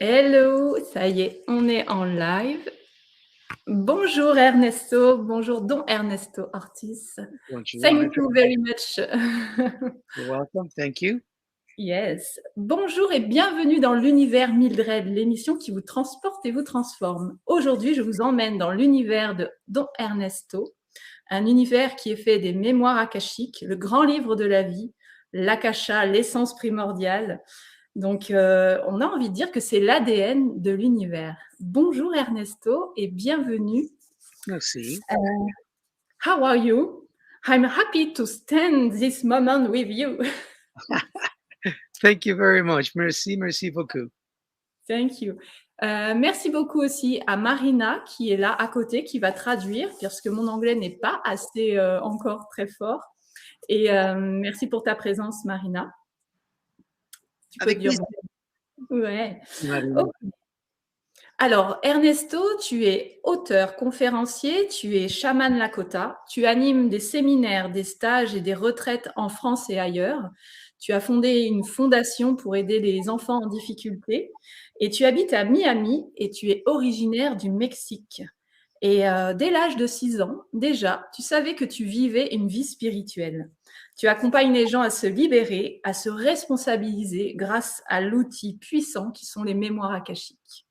Hello, ça y est, on est en live. Bonjour Ernesto, bonjour Don Ernesto Ortiz. Bonjour. Thank you very much. You're welcome. Thank you. Yes. Bonjour et bienvenue dans l'univers Mildred, l'émission qui vous transporte et vous transforme. Aujourd'hui, je vous emmène dans l'univers de Don Ernesto, un univers qui est fait des mémoires akashiques, le grand livre de la vie, l'akasha, l'essence primordiale. Donc, on a envie de dire que c'est l'ADN de l'univers. Bonjour Ernesto et bienvenue. Merci. How are you? I'm happy to stand this moment with you. Thank you very much. Merci, merci beaucoup. Thank you. Merci beaucoup aussi à Marina qui est là à côté, qui va traduire, parce que mon anglais n'est pas assez encore très fort. Et merci pour ta présence, Marina. Tu peux dire ouais. Marina. Okay. Alors, Ernesto, tu es auteur, conférencier, tu es chaman Lakota, tu animes des séminaires, des stages et des retraites en France et ailleurs. Tu as fondé une fondation pour aider les enfants en difficulté et tu habites à Miami et tu es originaire du Mexique. Et dès l'âge de 6 ans, déjà, tu savais que tu vivais une vie spirituelle. Tu accompagnes les gens à se libérer, à se responsabiliser grâce à l'outil puissant qui sont les mémoires akashiques.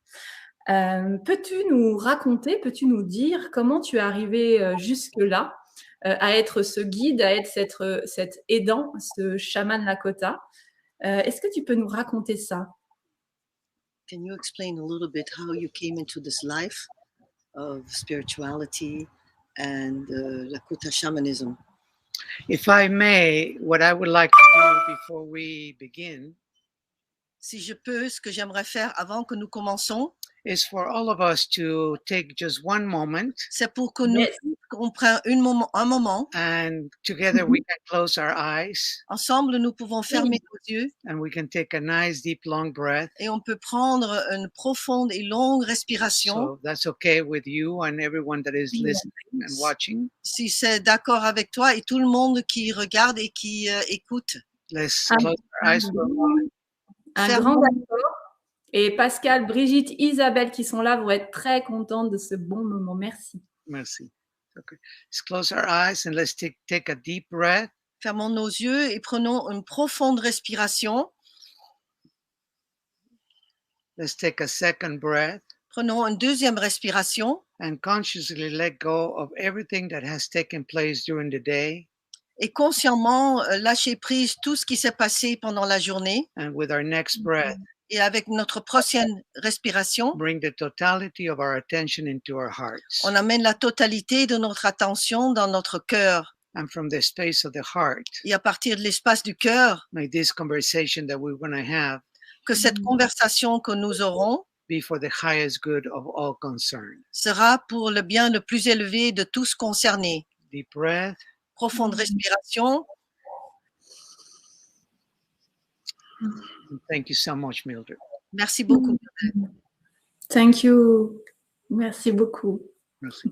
Peux-tu nous raconter, peux-tu nous dire comment tu es arrivé jusque-là, à être ce guide, à être cet aidant, ce chaman Lakota? Est-ce que tu peux nous raconter ça? Can you explain a little bit how you came into this life of spirituality and Lakota shamanism? If I may, what I would like to do before we begin Si je peux, ce que j'aimerais faire avant que nous commençons, is for all of us to take just one moment c'est pour que nous qu'on prenne un moment. And together we can close our eyes. Ensemble, nous pouvons fermer nos yeux. And we can take a nice, deep, long breath. Et on peut prendre une profonde et longue respiration. So that's okay with you and everyone that is listening and watching. Si c'est d'accord avec toi et tout le monde qui regarde et qui écoute. Let's close our eyes for a moment. Un grand d'accord. Et Pascal, Brigitte, Isabelle qui sont là vont être très contentes de ce bon moment. Merci. Merci. Okay. Let's close our eyes and let's take a deep breath. Fermons nos yeux et prenons une profonde respiration. Let's take a second breath. Prenons une deuxième respiration. And consciously let go of everything that has taken place during the day. Et consciemment lâcher prise tout ce qui s'est passé pendant la journée. And with our next breath. Et avec notre prochaine respiration, bring the totality of our attention into our hearts. On amène la totalité de notre attention dans notre cœur. And from the space of the heart, et à partir de l'espace du cœur, may this conversation that we're going to have que cette conversation que nous aurons be for the highest good of all concerned. Sera pour le bien le plus élevé de tous concernés. Deep breath. Profonde respiration. Thank you so much, Mildred. Merci beaucoup. Thank you. Merci beaucoup. Merci.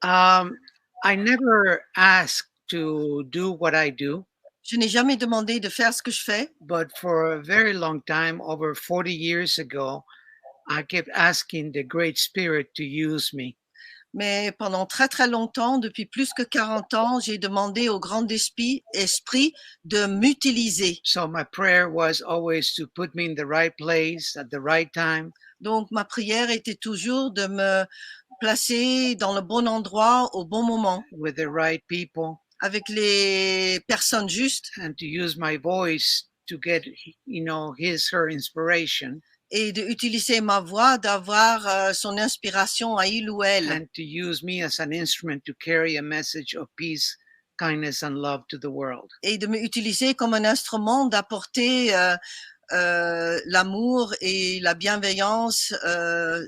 I never asked to do what I do. Je n'ai jamais demandé de faire ce que je fais. But for a very long time, over 40 years ago, I kept asking the Great Spirit to use me. Mais pendant très très longtemps, depuis plus que 40 ans, j'ai demandé au grand esprit de m'utiliser. So my prayer was always to put me in the right place at the right time. Donc ma prière était toujours de me placer dans le bon endroit au bon moment. With the right people. Avec les personnes justes. And to use my voice to get, her inspiration. Et d'utiliser ma voix, d'avoir son inspiration à il ou elle. And to use me as an instrument to carry a message of peace, kindness and love to the world. Et de m'utiliser comme un instrument d'apporter l'amour et la bienveillance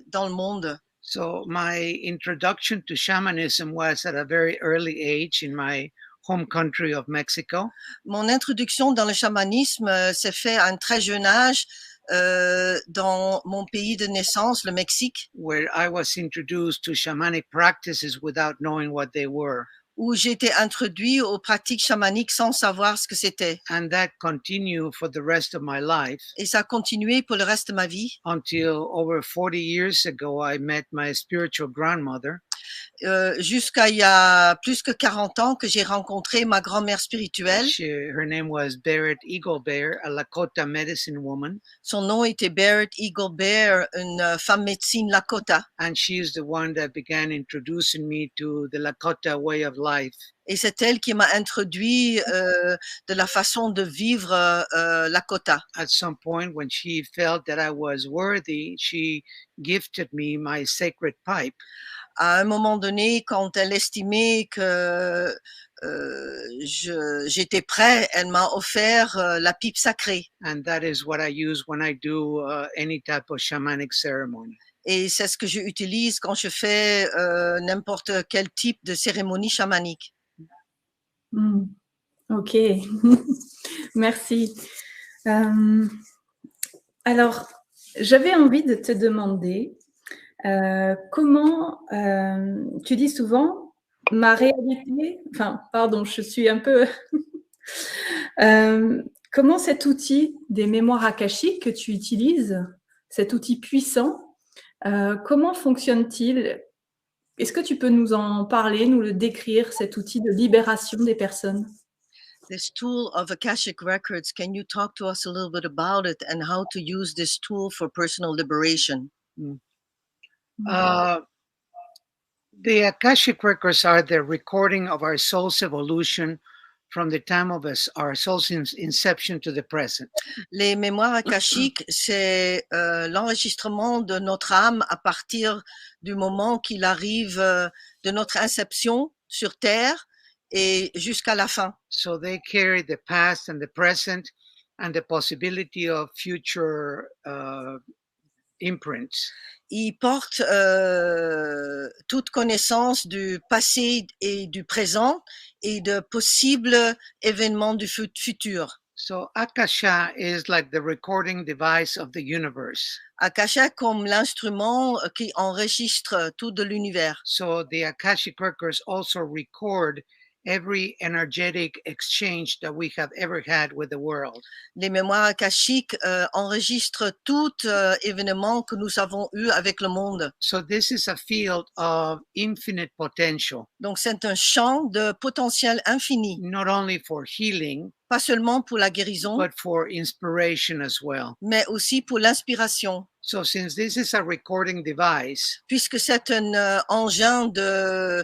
dans le monde. So my introduction to shamanism was at a very early age in my home country of Mexico. Mon introduction dans le chamanisme s'est fait à un très jeune âge. Dans mon pays de naissance, le Mexique, where I was introduced to shamanic practices without knowing what they were. où j'ai été introduit aux pratiques chamaniques sans savoir ce que c'était. And that continued for the rest of my life Et ça a continué pour le reste de ma vie. until over 40 years ago, I met my spiritual grandmother. Jusqu'à il y a plus que 40 ans que j'ai rencontré ma grand-mère spirituelle. Her name was Barrett Eagle Bear, a Lakota medicine woman. Son nom était Barrett Eagle Bear, une femme médecine Lakota. And she's the one that began introducing me to the Lakota way of life. Et c'est elle qui m'a introduit de la façon de vivre Lakota. At some point, when she felt that I was worthy, she gifted me my sacred pipe. À un moment donné, quand elle estimait que j'étais prêt, elle m'a offert la pipe sacrée. And that is what I use when I do any type of shamanic ceremony. Et c'est ce que j'utilise quand je fais n'importe quel type de cérémonie chamanique. Ok, merci. Alors, j'avais envie de te demander comment, tu dis souvent, ma réalité, je suis un peu... comment cet outil des mémoires akashiques que tu utilises, cet outil puissant, comment fonctionne-t-il? Est-ce que tu peux nous en parler, nous le décrire, cet outil de libération des personnes? This tool of Akashic Records, can you talk to us a little bit about it and how to use this tool for personal liberation? The Akashic Records are the recording of our soul's evolution from the time of our soul's inception to the present. Les mémoires akashiques, c'est l'enregistrement de notre âme à partir du moment qu'il arrive de notre inception sur Terre et jusqu'à la fin. So they carry the past and the present and the possibility of future imprints. Ils portent toute connaissance du passé et du présent et de possibles événements du futur. So Akasha is like the recording device of the universe. Akasha comme l'instrument qui enregistre tout de l'univers. So the Akashic Records also record every energetic exchange that we have ever had with the world. Les mémoires akashiques enregistrent tout événement que nous avons eu avec le monde. So this is a field of infinite potential. Donc c'est un champ de potentiel infini. Not only for healing, pas seulement pour la guérison, but for inspiration as well. Mais aussi pour l'inspiration. So since this is a recording device, puisque c'est un engin de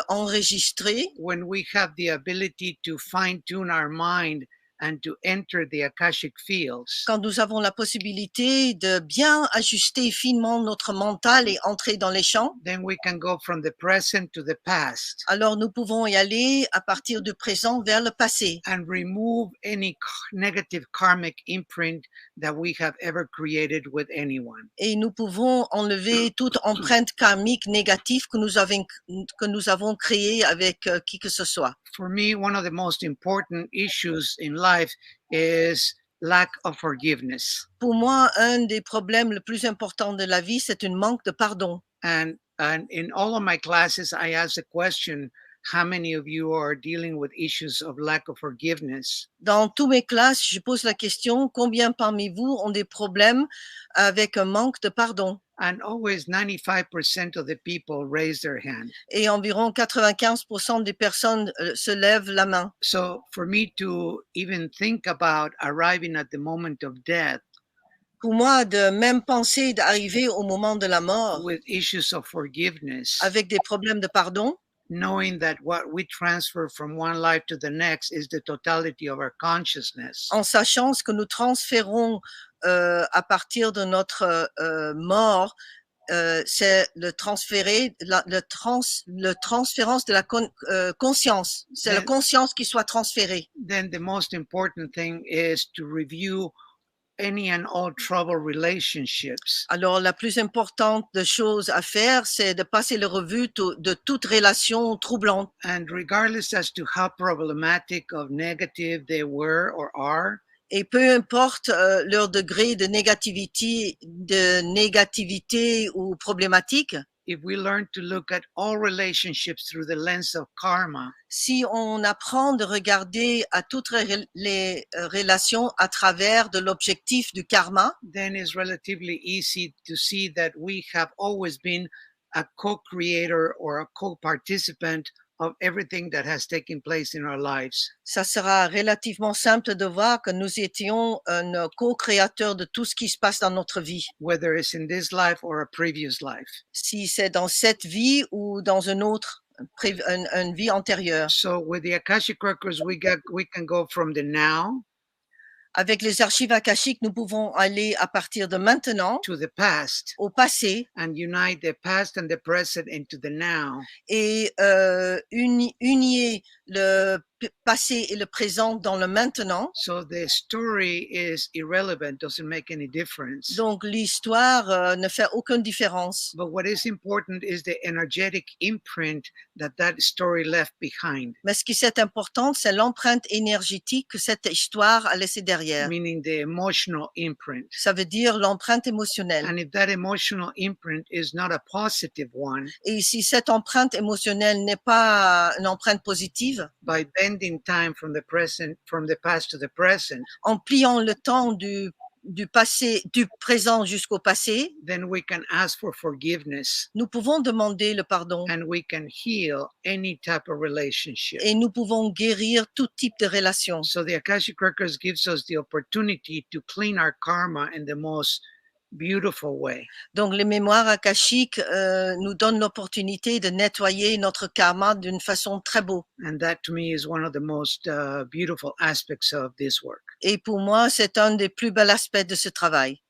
enregistrer, when we have the ability to fine-tune our mind and to enter the Akashic fields, quand nous avons la possibilité de bien ajuster finement notre mental et entrer dans les champs, then we can go from the present to the past. Alors nous pouvons y aller à partir du présent vers le passé. And remove any negative karmic imprint that we have ever created with anyone. Et nous pouvons enlever toute empreinte karmique négative que nous avons créée avec qui que ce soit. For me, one of the most important issues in life is lack of forgiveness. Pour moi, un des problèmes les plus importants de la vie, c'est un manque de pardon. And in all of my classes, I ask the question, how many of you are dealing with issues of lack of forgiveness? Dans tous mes classes, je pose la question, combien parmi vous ont des problèmes avec un manque de pardon? And always 95% of the people raise their hand. Et environ 95% des personnes se lèvent la main. So for me to even think about arriving at the moment of death, pour moi, de même penser d'arriver au moment de la mort with issues of forgiveness, avec des problèmes de pardon, knowing that what we transfer from one life to the next is the totality of our consciousness. En sachant ce que nous transférons à partir de notre mort, c'est le transférence de la conscience. C'est la conscience qui soit transférée. Then the most important thing is to review any and all trouble relationships. Alors, la plus importante des choses à faire, c'est de passer le revue de toute relation troublante. And regardless as to how problematic or negative they were or are, et peu importe leur degré de négativité ou problématique, if we learn to look at all relationships through the lens of karma, Si on apprend de regarder à toutes les relations à travers de l'objectif du karma, then it's relatively easy to see that we have always been a co-creator or a co-participant of everything that has taken place in our lives. ça sera relativement simple de voir que nous étions un co-créateur de tout ce qui se passe dans notre vie, Whether it's in this life or a previous life. si c'est dans cette vie ou dans une autre, une vie antérieure. So with the Akashic records, we can go from the now Avec les archives akashiques, nous pouvons aller à partir de maintenant to the past au passé and unite the past and the present into the now. et unier le passé et le présent dans le maintenant. So the story is irrelevant, doesn't make any difference. Donc l'histoire ne fait aucune différence. But what is important is the energetic imprint that story left behind, Mais ce qui est important, c'est l'empreinte énergétique que cette histoire a laissée derrière. meaning the emotional imprint. Ça veut dire l'empreinte émotionnelle. And if that emotional imprint is not a positive one, Et si cette empreinte émotionnelle n'est pas une empreinte positive, by bending time from the past to the present, en pliant le temps du passé, du présent jusqu'au passé, then we can ask for forgiveness nous pouvons demander le pardon and we can heal any type of relationship. et nous pouvons guérir tout type de relation. So the Akashic Records gives us the opportunity to clean our karma in the most beautiful way. Donc les mémoires akashiques nous donnent l'opportunité de nettoyer notre karma d'une façon très beau. And that to me is one of the most beautiful aspects of this work. Et pour moi, c'est un des plus bels aspects de ce travail.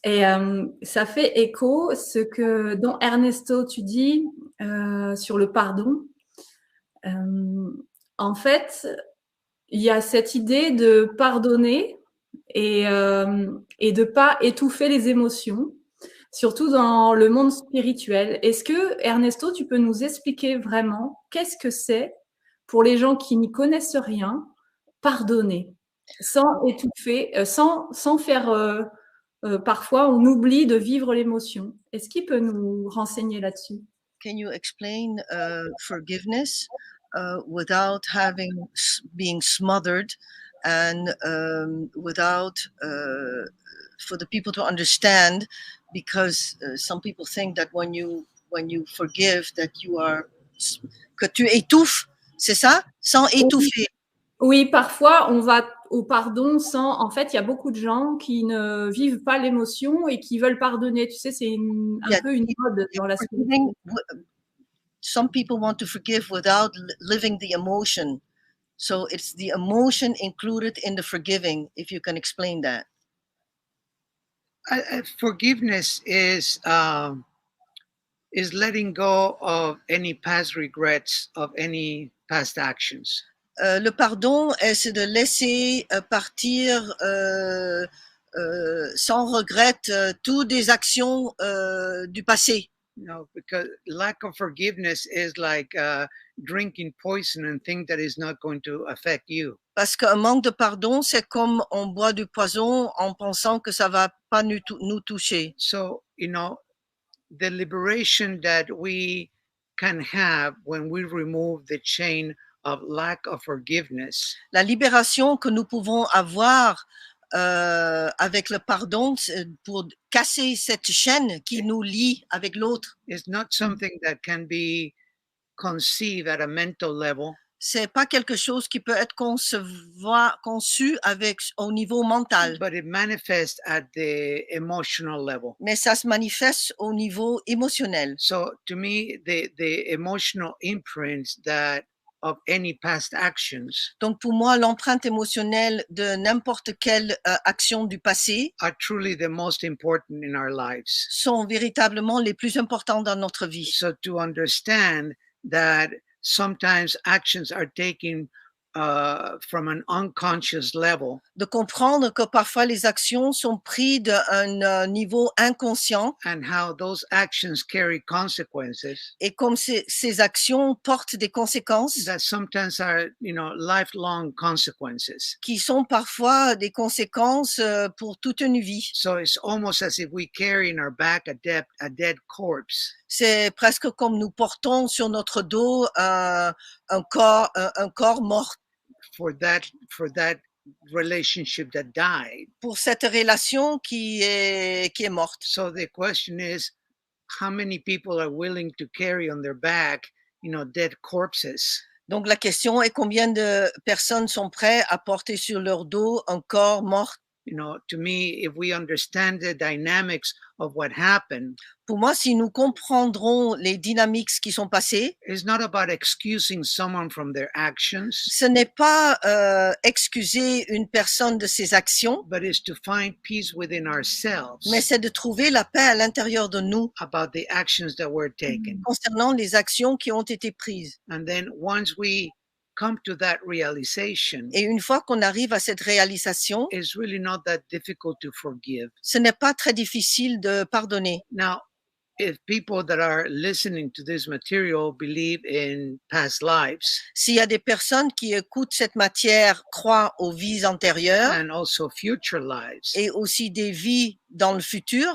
Et ça fait écho ce que dont Ernesto tu dis sur le pardon. En fait, il y a cette idée de pardonner et de pas étouffer les émotions, surtout dans le monde spirituel. Est-ce que, Ernesto, tu peux nous expliquer vraiment qu'est-ce que c'est pour les gens qui n'y connaissent rien, pardonner, sans étouffer, sans faire... parfois, on oublie de vivre l'émotion. Est-ce qu'il peut nous renseigner là-dessus? Can you explain forgiveness without being smothered and without for the people to understand, because some people think that when you forgive that que tu étouffes, c'est ça? Sans étouffer. Oui, parfois on va au pardon sans. En fait, il y a beaucoup de gens qui ne vivent pas l'émotion et qui veulent pardonner. Tu sais, c'est un peu une mode dans la spiritualité. Some people want to forgive without living the emotion. So it's the emotion included in the forgiving, if you can explain that. Forgiveness is letting go of any past regrets, of any past actions. Le pardon, c'est de laisser partir sans regret toutes des actions du passé. No, because lack of forgiveness is like drinking poison and think that is not going to affect you. Parce qu'un manque de pardon, c'est comme on boit du poison en pensant que ça va pas nous toucher. So, the liberation that we can have when we remove the chain of lack of forgiveness. La libération que nous pouvons avoir avec le pardon pour casser cette chaîne qui nous lie avec l'autre. It's not something that can be conceived at a mental level. C'est pas quelque chose qui peut être conçu au niveau mental. But it manifests at the emotional level. Mais ça se manifeste au niveau émotionnel. So to me, the emotional imprints of any past actions. Donc pour moi, l'empreinte émotionnelle de n'importe quelle action du passé are truly the most important in our lives. Sont véritablement les plus importants dans notre vie. So to understand that sometimes actions are taken from an unconscious level, de comprendre que parfois les actions sont prises d'un niveau inconscient and how those actions carry consequences et comme ces actions portent des conséquences that sometimes are, lifelong consequences. qui sont parfois des conséquences pour toute une vie. So it's almost as if we carry in our back a dead corpse. C'est presque comme nous portons sur notre dos un corps mort For that relationship that died. pour cette relation qui est morte. So the question is, how many people are willing to carry on their back, dead corpses? Donc la question est combien de personnes sont prêtes à porter sur leur dos un corps mort. To me, if we understand the dynamics of what happened, Pour moi, si nous comprendrons les dynamiques qui sont passées, it's not about excusing someone from their actions, ce n'est pas excuser une personne de ses actions, but it's to find peace within ourselves mais c'est de trouver la paix à l'intérieur de nous about the actions that were taken. concernant les actions qui ont été prises. And then once we come to that realization, Et une fois qu'on arrive à cette réalisation, it's really not that difficult to forgive. ce n'est pas très difficile de pardonner. Now, if people that are listening to this material believe in past lives S'il y a des personnes qui écoutent cette matière, croient aux vies antérieures and also future lives, et aussi des vies dans le futur,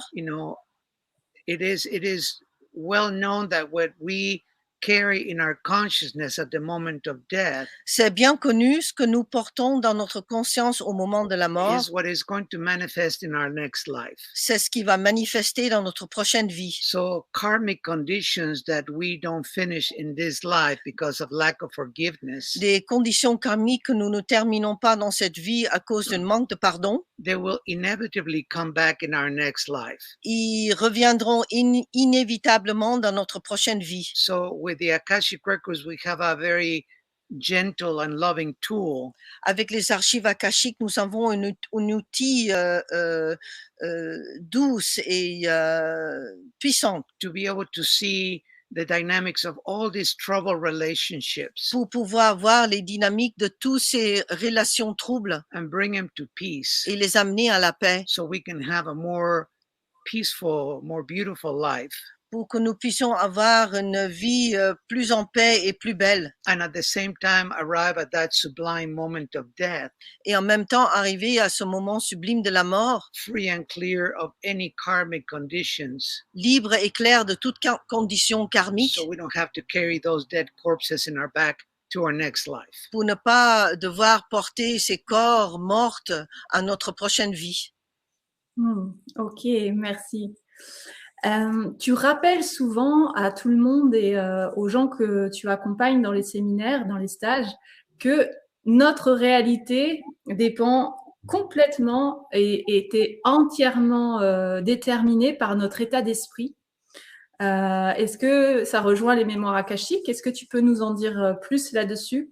it is well known that what we carry in our consciousness at the moment of death c'est bien connu ce que nous portons dans notre conscience au moment de la mort, is what is going to manifest in our next life. c'est ce qui va manifester dans notre prochaine vie. So karmic conditions that we don't finish in this life because of lack of forgiveness, Des conditions karmiques que nous ne terminons pas dans cette vie à cause d'un manque de pardon, they will inevitably come back in our next life. ils reviendront inévitablement dans notre prochaine vie. So with the Akashic Records, we have a very gentle and loving tool Avec les archives akashiques, nous avons un outil douce et puissant to be able to see the dynamics of all these troubled relationships pour pouvoir voir les dynamiques de toutes ces relations troubles and bring them to peace et les amener à la paix so we can have a more peaceful, more beautiful life. pour que nous puissions avoir une vie plus en paix et plus belle. And at the same time, arrive at that sublime moment of death, Et en même temps, arriver à ce moment sublime de la mort, free and clear of any karmic conditions, libre et clair de toute condition karmique, so we don't have to carry those dead corpses in our back to our next life. pour ne pas devoir porter ces corps morts à notre prochaine vie. Ok, merci. Tu rappelles souvent à tout le monde et aux gens que tu accompagnes dans les séminaires, dans les stages, que notre réalité dépend complètement et était entièrement déterminée par notre état d'esprit. Est-ce que ça rejoint les mémoires akashiques? Est-ce que tu peux nous en dire plus là-dessus?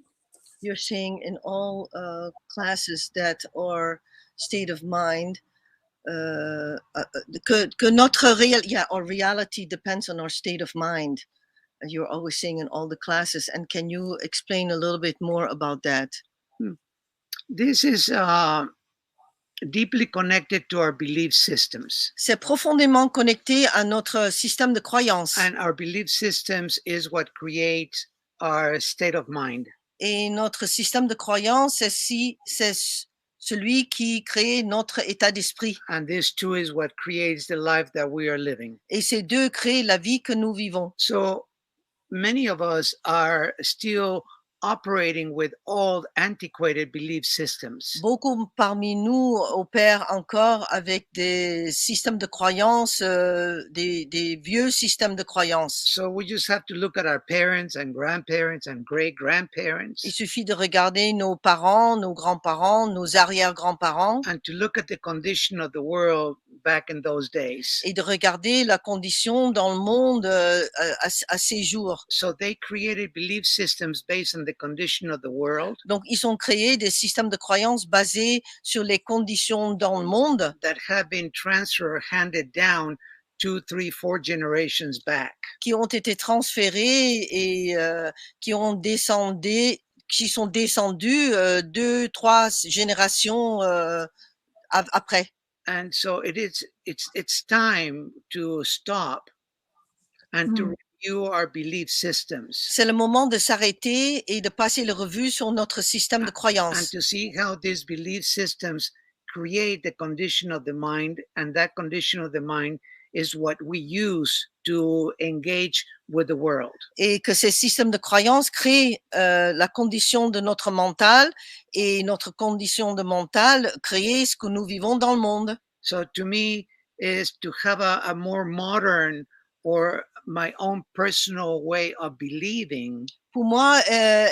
You're saying in all classes that our state of mind que notre our reality depends on our state of mind. You're always saying in all the classes, and can you explain a little bit more about that? This is deeply connected to our belief systems. C'est profondément connecté à notre système de croyance. And our belief systems is what creates our state of mind. Et notre système de croyance, c'est celui qui crée notre état d'esprit. And this too is what creates the life that we are living. Et ces deux créent la vie que nous vivons. So many of us are still operating with old, antiquated belief systems. Beaucoup parmi nous opèrent encore avec des systèmes de croyance, des vieux systèmes de croyance. So we just have to look at our parents and grandparents and great-grandparents. Il suffit de regarder nos parents, nos grands-parents, nos arrière-grands-parents And to look at the condition of the world back in those days. et de regarder la condition dans le monde à ces jours. So they created belief systems based on the condition of the world. Donc, ils ont créé des systèmes de croyance basés sur les conditions dans le monde That have been transferred, handed down 2, 3, 4 generations back. qui ont été transférés et qui ont qui sont descendus 2, 3 générations après. And so it's time to stop and to Mm. review our belief systems C'est le moment de s'arrêter et de passer le revue sur notre système de and croyance to see how these belief systems create the condition of the mind, and that condition of the mind is what we use to engage with the world. et que ces systèmes de croyance créent la condition de notre mental et notre condition de mental crée ce que nous vivons dans le monde. So to me is to have a more modern or my own personal way of believing Pour moi,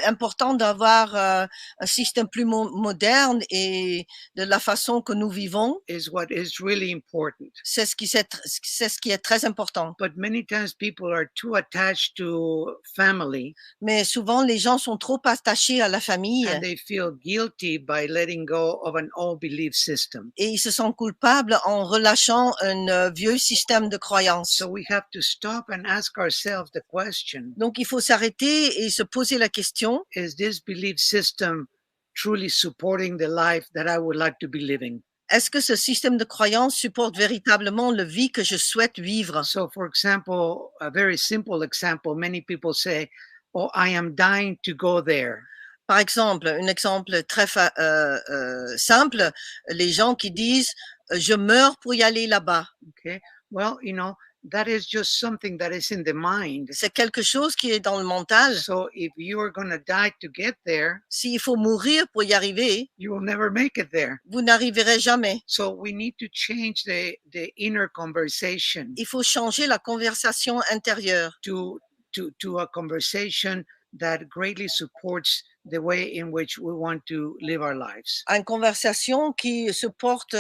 important d'avoir un système plus moderne et de la façon que nous vivons, is what is really important. c'est ce qui est très important. But many times people are too attached to family Mais souvent, les gens sont trop attachés à la famille and they feel guilty by letting go of an old belief system. et ils se sentent coupables en relâchant un vieux système de croyance. So we have to stop and ask ourselves the question, Donc, il faut s'arrêter et se poser la question, is this belief system truly supporting the life that I would like to be living? est-ce que ce système de croyance supporte véritablement la vie que je souhaite vivre? So, for example, a very simple example, many people say, oh, I am dying to go there. Par exemple, un exemple très simple, les gens qui disent je meurs pour y aller là-bas. Okay. Well, that is just something that is in the mind. C'est quelque chose qui est dans le mental. So if you are going to die to get there, S'il faut mourir pour y arriver, you will never make it there. vous n'arriverez jamais. So we need to change the inner conversation Il faut changer la conversation intérieure to a conversation that greatly supports the way in which we want to live our lives. à une conversation qui supporte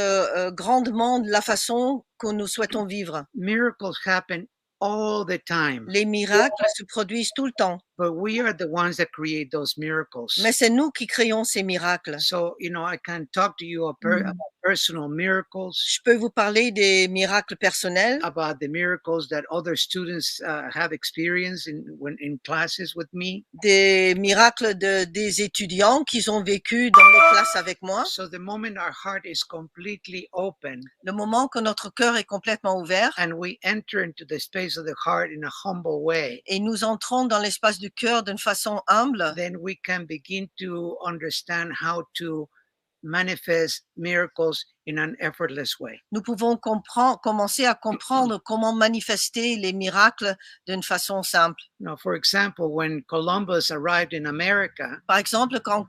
grandement la façon que nous souhaitons vivre. Miracles happen all the time, Les miracles se produisent tout le temps, but we are the ones that create those miracles. mais c'est nous qui créons ces miracles. So, I can talk to you about personal miracles, Je peux vous parler des miracles personnels, about the miracles that other students have experienced in classes with me. des miracles des étudiants qui ont vécu dans les classes avec moi. So the moment our heart is completely open Le moment que notre cœur est complètement ouvert and we enter into the space of the heart in a humble way, et nous entrons dans l'espace du cœur d'une façon humble, then we can begin to understand how to manifest miracles in an effortless way. nous pouvons commencer à comprendre comment manifester les miracles d'une façon simple. For example, when Columbus arrived in America, Par exemple, quand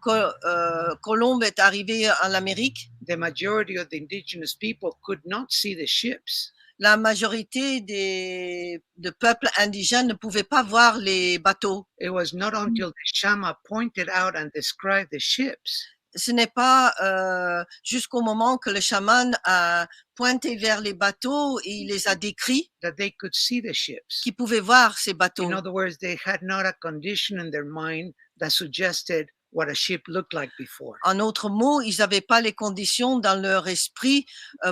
Colombe est arrivé en Amérique, the majority of the indigenous people could not see the ships. la majorité de peuples indigènes ne pouvaient pas voir les bateaux. It was not until the Shama pointed out and described the ships Ce n'est pas jusqu'au moment que le chaman a pointé vers les bateaux et il les a décrits that they could see the ships. qu'ils pouvaient voir ces bateaux. In other words, they had not a condition in their mind that suggested what a ship looked like before. En autres mots, ils n'avaient pas les conditions dans leur esprit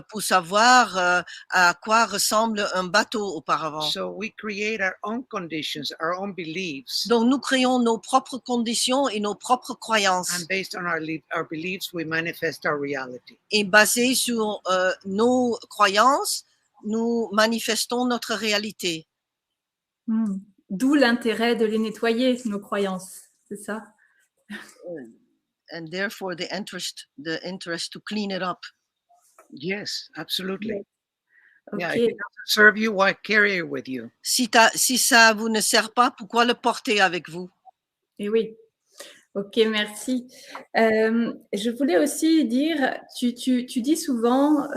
pour savoir à quoi ressemble un bateau auparavant. So we create our own conditions, our own beliefs, Donc, nous créons nos propres conditions et nos propres croyances. and based on our beliefs, we manifest our reality. Et basé sur nos croyances, nous manifestons notre réalité. D'où l'intérêt de les nettoyer, nos croyances, c'est ça? And therefore the interest to clean it up. Yes, absolutely. Ok. Yeah, if it doesn't serve you, why carry it with you? Si ça vous ne sert pas, pourquoi le porter avec vous? Et oui. Ok, merci. Je voulais aussi dire, tu dis souvent,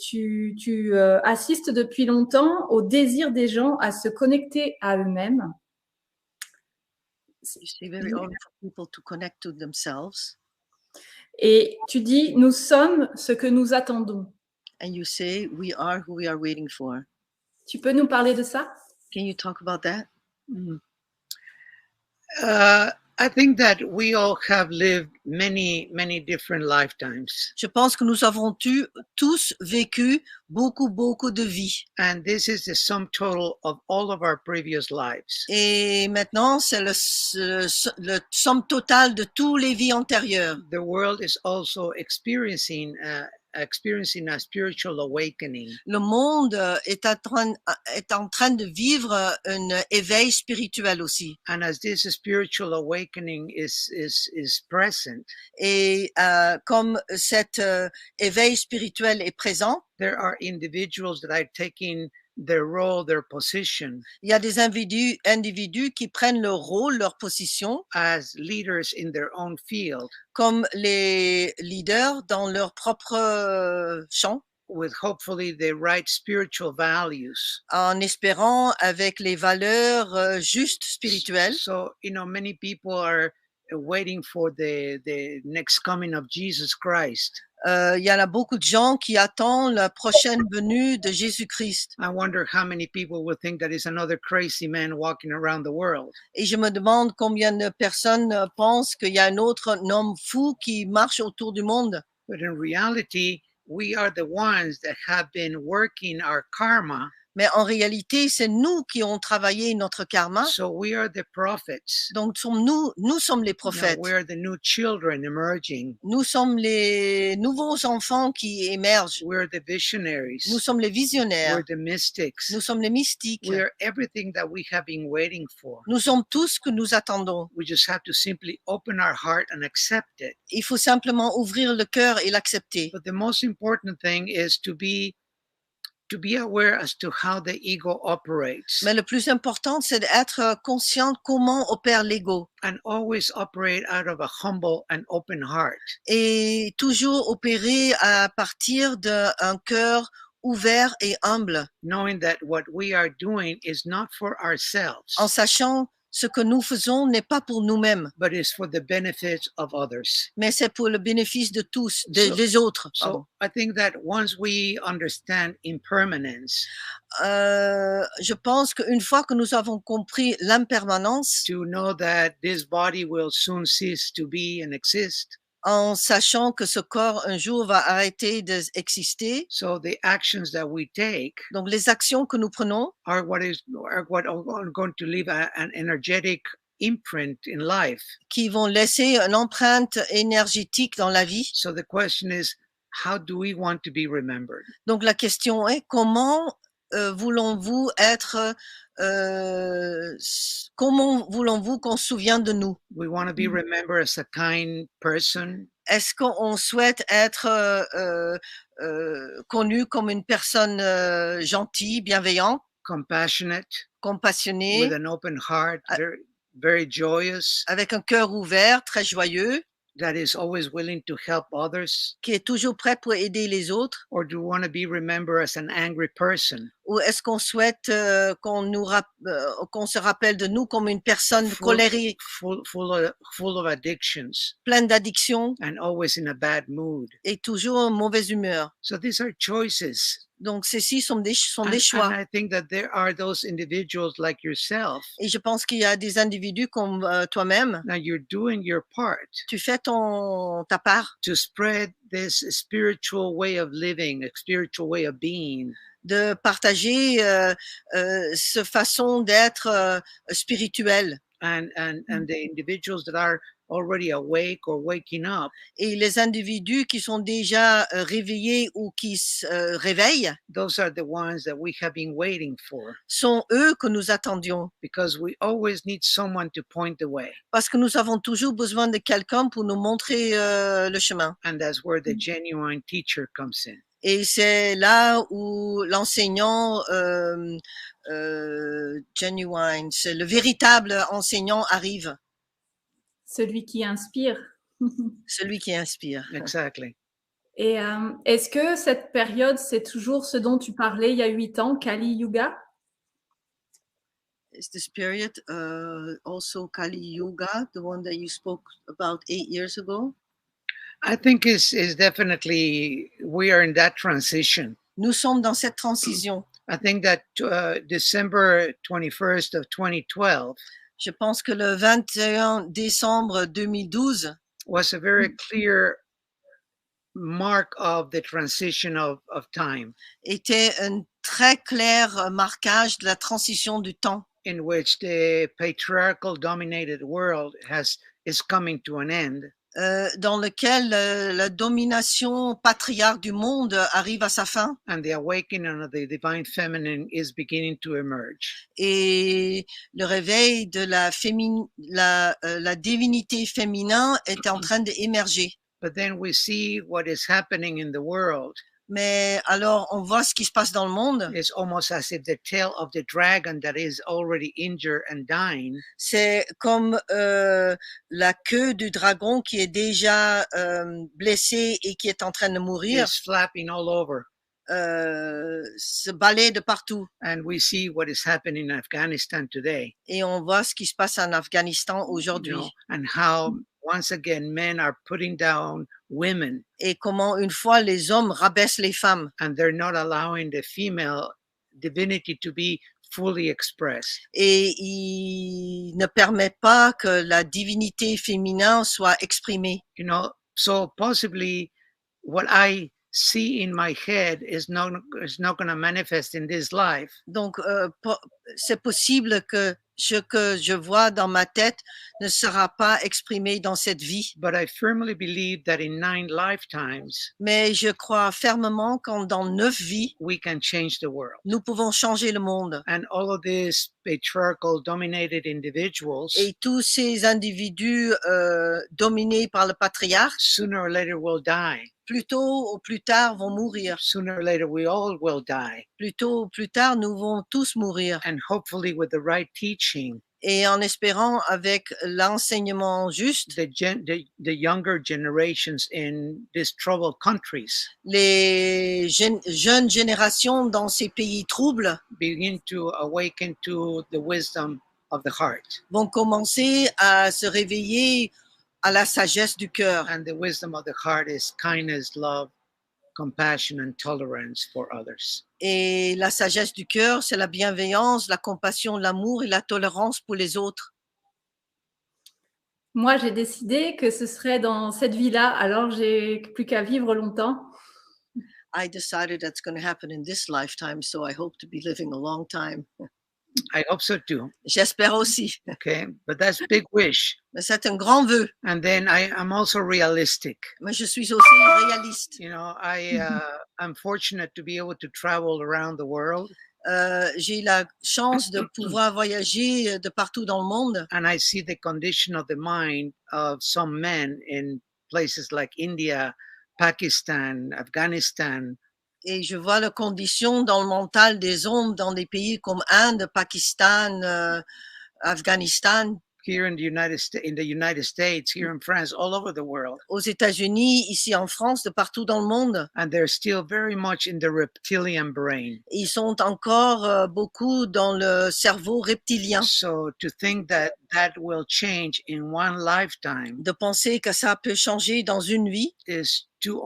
tu assistes depuis longtemps au désir des gens à se connecter à eux-mêmes. You say very often for people to connect to themselves. Et tu dis, nous sommes ce que nous attendons. And you say, we are who we are waiting for. Tu peux nous parler de ça? Can you talk about that? I think that we all have lived many, many different lifetimes. Je pense que nous avons tous vécu beaucoup de vies. And this is the sum total of all of our previous lives. Et maintenant, c'est le somme totale de tous les vies antérieures. The world is also experiencing a spiritual awakening. Le monde est en train de vivre un éveil spirituel aussi. And as this spiritual awakening is present, Et comme cet éveil spirituel est présent, there are individuals that are taking their role, their position il y a des individus qui prennent leur rôle, leur position as leaders in their own field, comme les leaders dans leur propre champ, with hopefully the right spiritual values. en espérant avec les valeurs justes spirituelles. So, many people are waiting for the next coming of Jesus Christ. Il y en a beaucoup de gens qui attendent la prochaine venue de Jésus-Christ. I wonder how many people will think that is another crazy man walking around the world. Et je me demande combien de personnes pensent qu'il y a un autre homme fou qui marche autour du monde. But in reality, we are the ones that have been working our karma. Mais en réalité, c'est nous qui avons travaillé notre karma. So we are the prophets. Donc nous sommes les prophètes. We are the new children emerging. Nous sommes les nouveaux enfants qui émergent. We are the visionaries. Nous sommes les visionnaires. We're the mystics. Nous sommes les mystiques. We are everything that we have been waiting for. Nous sommes tout ce que nous attendons. We just have to simply open our heart and accept it. Il faut simplement ouvrir le cœur et l'accepter. But the most important thing is to be aware as to how the ego operates. Mais le plus important, c'est d'être conscient comment opère l'ego. And always operate out of a humble and open heart. Et toujours opérer à partir d'un cœur ouvert et humble. Knowing that what we are doing is not for ourselves. En sachant ce que nous faisons n'est pas pour nous-mêmes. But is for the benefit of others. Mais c'est pour le bénéfice de tous, des autres. So I think that once we understand impermanence, je pense qu'une fois que nous avons compris l'impermanence, to know that this body will soon cease to be and exist, en sachant que ce corps un jour va arrêter d'exister, so the actions that we take donc les actions que nous prenons are what are going to leave an energetic imprint in life. Qui vont laisser une empreinte énergétique dans la vie. So the question is, how do we want to be remembered? Donc la question est comment voulons-vous être comment voulons-vous qu'on se souvienne de nous? We want to be remembered as a kind person. Est-ce qu'on souhaite être connu comme une personne gentille, bienveillante, compassionnée, with an open heart, very joyous, avec un cœur ouvert, très joyeux, that is always willing to help others? Qui est toujours prêt pour aider les autres? Or do you want to be remembered as an angry person? Ou est-ce qu'on souhaite qu'on se rappelle de nous comme une personne colérique, full of addictions, pleine d'addictions, and always in a bad mood, et toujours en mauvaise humeur? So these are choices. Donc ceci sont des choix. And I think that there are those individuals like yourself. Et je pense qu'il y a des individus comme toi-même. Now you're doing your part. Tu fais ta part. To spread this spiritual way of living, a spiritual way of being. De partager cette façon d'être spirituelle. And the individuals that are already awake or waking up. Et les individus qui sont déjà réveillés ou qui se réveillent. Those are the ones that we have been waiting for. Sont eux que nous attendions. Because we always need someone to point the way. Parce que nous avons toujours besoin de quelqu'un pour nous montrer le chemin. And that's where the genuine teacher comes in. Et c'est là où l'enseignant genuine, c'est le véritable enseignant arrive. Celui qui inspire. Celui qui inspire. Exactly. Et est-ce que cette période, c'est toujours ce dont tu parlais il y a 8 ans, Kali Yuga? Is this period also Kali Yuga, the one that you spoke about 8 years ago? I think is definitely, we are in that transition. Nous sommes dans cette transition. I think that December 21st of 2012. Je pense que le 21 décembre 2012 was a very clear mark of the transition of time, était un très clair marquage de la transition du temps, in which the patriarchal dominated world is coming to an end, dans lequel la domination patriarque du monde arrive à sa fin and the awakening of the divine feminine is beginning to emerge. et le réveil de la divinité féminin est en train d'émerger. But then we see what is happening in the world. Mais alors, on voit ce qui se passe dans le monde. It's almost as if the tail of the dragon that is already injured and dying C'est comme la queue du dragon qui est déjà blessée et qui est en train de mourir, is flapping all over. se balaye de partout. And we see what is happening in Afghanistan today. Et on voit ce qui se passe en Afghanistan aujourd'hui. You know, and how once again men are putting down women, Et comment une fois les hommes rabaissent les femmes and they're not allowing the female divinity to be fully expressed. et ils ne permettent pas que la divinité féminin soit exprimée. You know, so possibly what I see in my head is not going to manifest in this life. Donc, c'est possible que ce que je vois dans ma tête ne sera pas exprimé dans cette vie. But I firmly believe that in 9 lifetimes, Mais je crois fermement qu'en dans 9 vies, we can change the world. nous pouvons changer le monde. And all of these patriarchal dominated individuals, Et tous ces individus dominés par le patriarche, sooner or later will die. plus tôt ou plus tard, vont mourir. Sooner or later we all will die. Plus tôt ou plus tard, nous vont tous mourir. And hopefully with the right teaching, Et en espérant, avec l'enseignement juste, the younger generations in these troubled countries les jeunes générations dans ces pays troubles begin to awaken to the wisdom of the heart. vont commencer à se réveiller à la sagesse du cœur. And the wisdom of the heart is kindness, love, compassion, and tolerance for others. Et la sagesse du cœur, c'est la bienveillance, la compassion, l'amour et la tolérance pour les autres. Moi, j'ai décidé que ce serait dans cette vie-là, alors j'ai plus qu'à vivre longtemps. I decided that's going to happen in this lifetime, so I hope to be living a long time. I hope so too. J'espère aussi. Okay, but that's a big wish. Mais c'est un grand vœu. And then I'm also realistic. Mais je suis aussi réaliste. You know, I'm fortunate to be able to travel around the world. J'ai la chance de pouvoir voyager de partout dans le monde. And I see the condition of the mind of some men in places like India, Pakistan, Afghanistan. Et je vois les conditions dans le mental des hommes dans des pays comme Inde, Pakistan, Afghanistan. Here in the United States, here in France, all over the world. Aux États-Unis, ici en France, de partout dans le monde. And they're still very much in the reptilian brain. Ils sont encore beaucoup dans le cerveau reptilien. So to think that will change in one lifetime, De penser que ça peut changer dans une vie, is too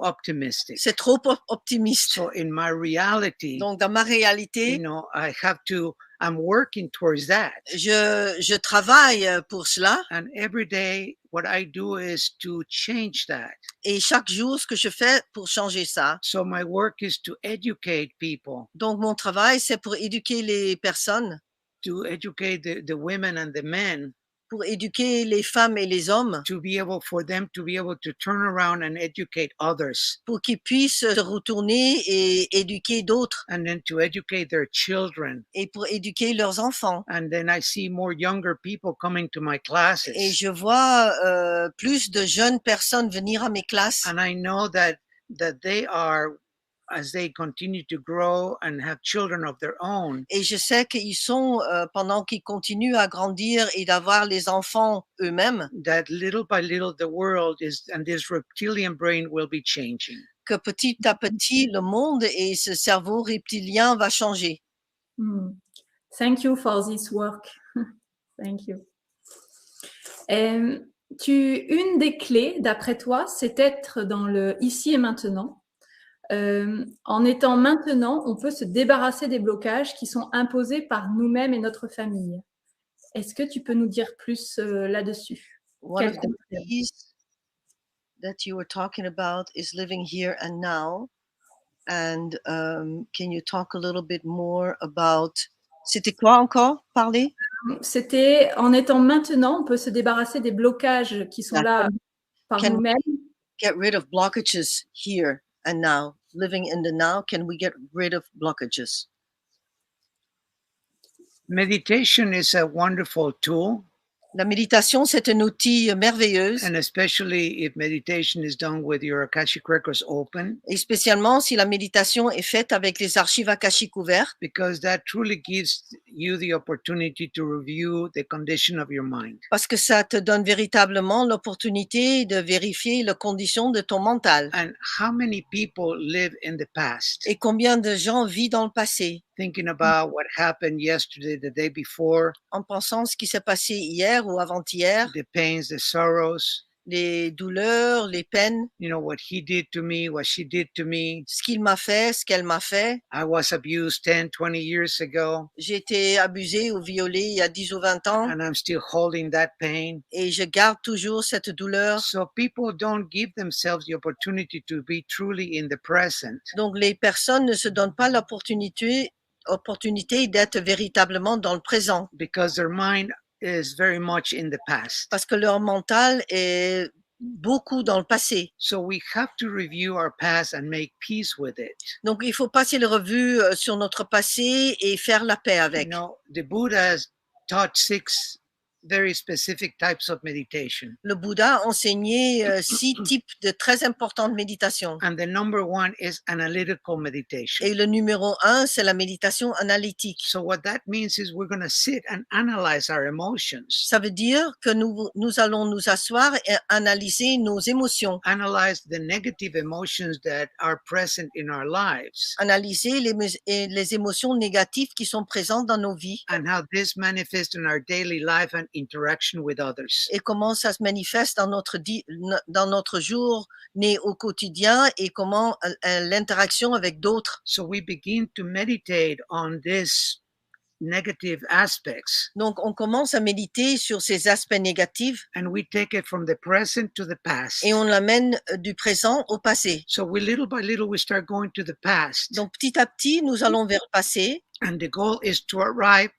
optimistic. c'est trop optimiste. So in my reality, Donc dans ma réalité, you know, I'm working towards that. Je travaille pour cela. And every day, what I do is to change that. Et chaque jour, ce que je fais pour changer ça. So my work is to educate people. Donc mon travail, c'est pour éduquer les personnes. To educate the women and the men. Pour éduquer les femmes et les hommes. For them to be able to turn around and educate others. Pour qu'ils puissent se retourner et éduquer d'autres. And then to educate their children. Et pour éduquer leurs enfants. And then I see more younger people coming to my classes. Et je vois plus de jeunes personnes venir à mes classes. And I know that they are, as they continue to grow and have children of their own. Et je sais qu'ils sont, pendant qu'ils continuent à grandir et d'avoir les enfants eux-mêmes, that little by little the world and this reptilian brain will be changing. Que petit à petit, le monde et ce cerveau reptilien va changer. Thank you for this work. Thank you. Une des clés, d'après toi, c'est être dans le ici et maintenant. En étant maintenant, on peut se débarrasser des blocages qui sont imposés par nous-mêmes et notre famille. Est-ce que tu peux nous dire plus là-dessus? One of Quel the contraire? keys that you were talking about is living here and now. And can you talk a little bit more about... C'était quoi encore? Parler? C'était en étant maintenant, on peut se débarrasser des blocages qui sont là par Can nous-mêmes. get rid of blockages here and now? Living in the now, can we get rid of blockages? Meditation is a wonderful tool, La méditation, c'est un outil merveilleux, and especially if meditation is done with your Akashic records open, et spécialement si la méditation est faite avec les archives akashiques ouvertes, because that truly gives you the opportunity to review the condition of your mind. parce que ça te donne véritablement l'opportunité de vérifier les conditions de ton mental. And how many people live in the past, Et combien de gens vivent dans le passé, thinking about what happened yesterday, the day before, en pensant ce qui s'est passé hier ou avant-hier, the pains, the sorrows, les douleurs, les peines, you know, what he did to me, what she did to me. ce qu'il m'a fait, ce qu'elle m'a fait. I was abused 10, 20 years ago, J'ai été abusée ou violée il y a 10 ou 20 ans and I'm still holding that pain. et je garde toujours cette douleur. So people don't give themselves the opportunity to be truly in the present, Donc les personnes ne se donnent pas l'opportunité d'être véritablement dans le présent, because their mind is very much in the past. parce que leur mental est beaucoup dans le passé. So we have to review our past and make peace with it. Donc il faut passer le revue sur notre passé et faire la paix You avec. know, the Buddha has taught 6 very specific types of meditation. Le Bouddha a enseigné 6 types de très importantes méditations. And the number 1 is analytical meditation. Et le numéro 1, c'est la méditation analytique. So what that means is we're going to sit and analyze our emotions, Ça veut dire que nous allons nous asseoir et analyser nos émotions, analyze the negative emotions that are present in our lives, analyser les émotions négatives qui sont présentes dans nos vies and how this manifests in our daily life and interaction with others. et comment ça se manifeste dans notre journée au quotidien et comment l'interaction avec d'autres. So we begin to meditate on these negative aspects, Donc, on commence à méditer sur ces aspects négatifs and we take it from the present to the past. et on l'amène du présent au passé. So we little by little we start going to the past, Donc, petit à petit, nous allons vers le passé and the goal is to arrive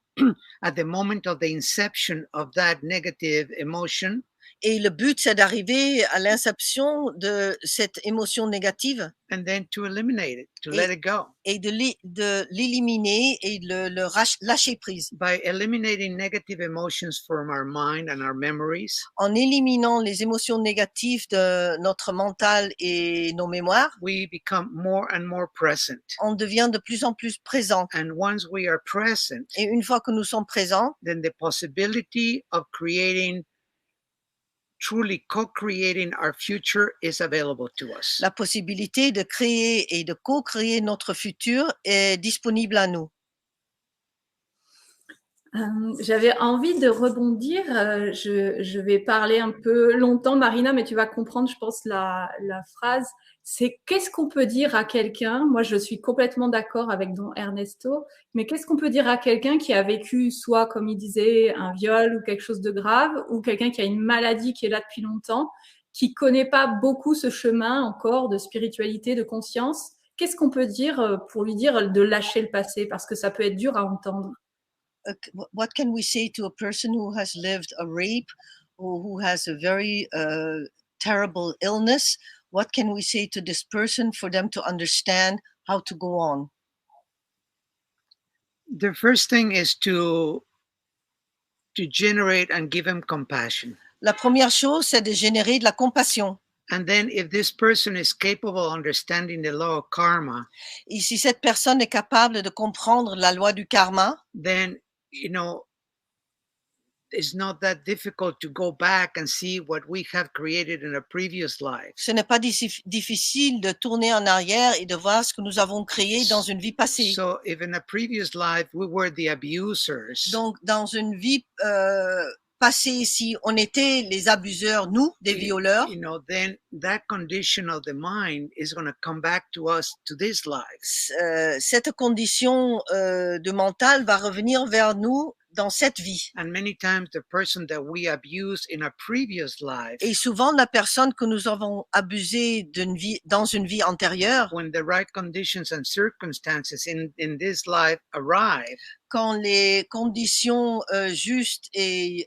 at the moment of the inception of that negative emotion, et le but, c'est d'arriver à l'inception de cette émotion négative and then to eliminate it, to let it go. et de l'éliminer et de le lâcher prise. By eliminating negative emotions from our mind and our memories, En éliminant les émotions négatives de notre mental et nos mémoires, we become more and more present. on devient de plus en plus présent. And once we are present, Et une fois que nous sommes présents, then the possibility of creating, truly co-creating our future is available to us. la possibilité de créer et de co-créer notre futur est disponible à nous. J'avais envie de rebondir. Je vais parler un peu longtemps, Marina, mais tu vas comprendre, je pense, la phrase. C'est qu'est-ce qu'on peut dire à quelqu'un? Moi, je suis complètement d'accord avec Don Ernesto, mais qu'est-ce qu'on peut dire à quelqu'un qui a vécu soit, comme il disait, un viol ou quelque chose de grave, ou quelqu'un qui a une maladie qui est là depuis longtemps, qui connaît pas beaucoup ce chemin encore de spiritualité, de conscience? Qu'est-ce qu'on peut dire pour lui dire de lâcher le passé? Parce que ça peut être dur à entendre. What can we say to a person who has lived a rape or who has a very terrible illness? What can we say to this person for them to understand how to go on? The first thing is to generate and give them compassion. La première chose, c'est de générer de la compassion. And then if this person is capable of understanding the law of karma, Et si cette personne est capable de comprendre la loi du karma, then, you know, it's not that difficult to go back and see what we have created in a previous life. ce n'est pas difficile de tourner en arrière et de voir ce que nous avons créé dans une vie passée. So if in a previous life we were the abusers, Donc, dans une vie passée, si on était les abuseurs, nous, des violeurs, you know, then that condition of the mind is going to come back to us to this life. cette condition de mental va revenir vers nous dans cette vie. And many times the person that we abused in a previous life, Et souvent, la personne que nous avons abusée dans une vie antérieure, when the right conditions and circumstances in this life arrive, quand les conditions justes et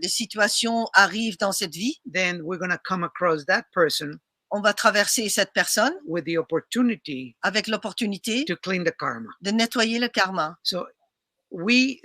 les situations arrivent dans cette vie, then we're going to come across that person on va traverser cette personne with the opportunity avec l'opportunité to clean the karma. de nettoyer le karma. So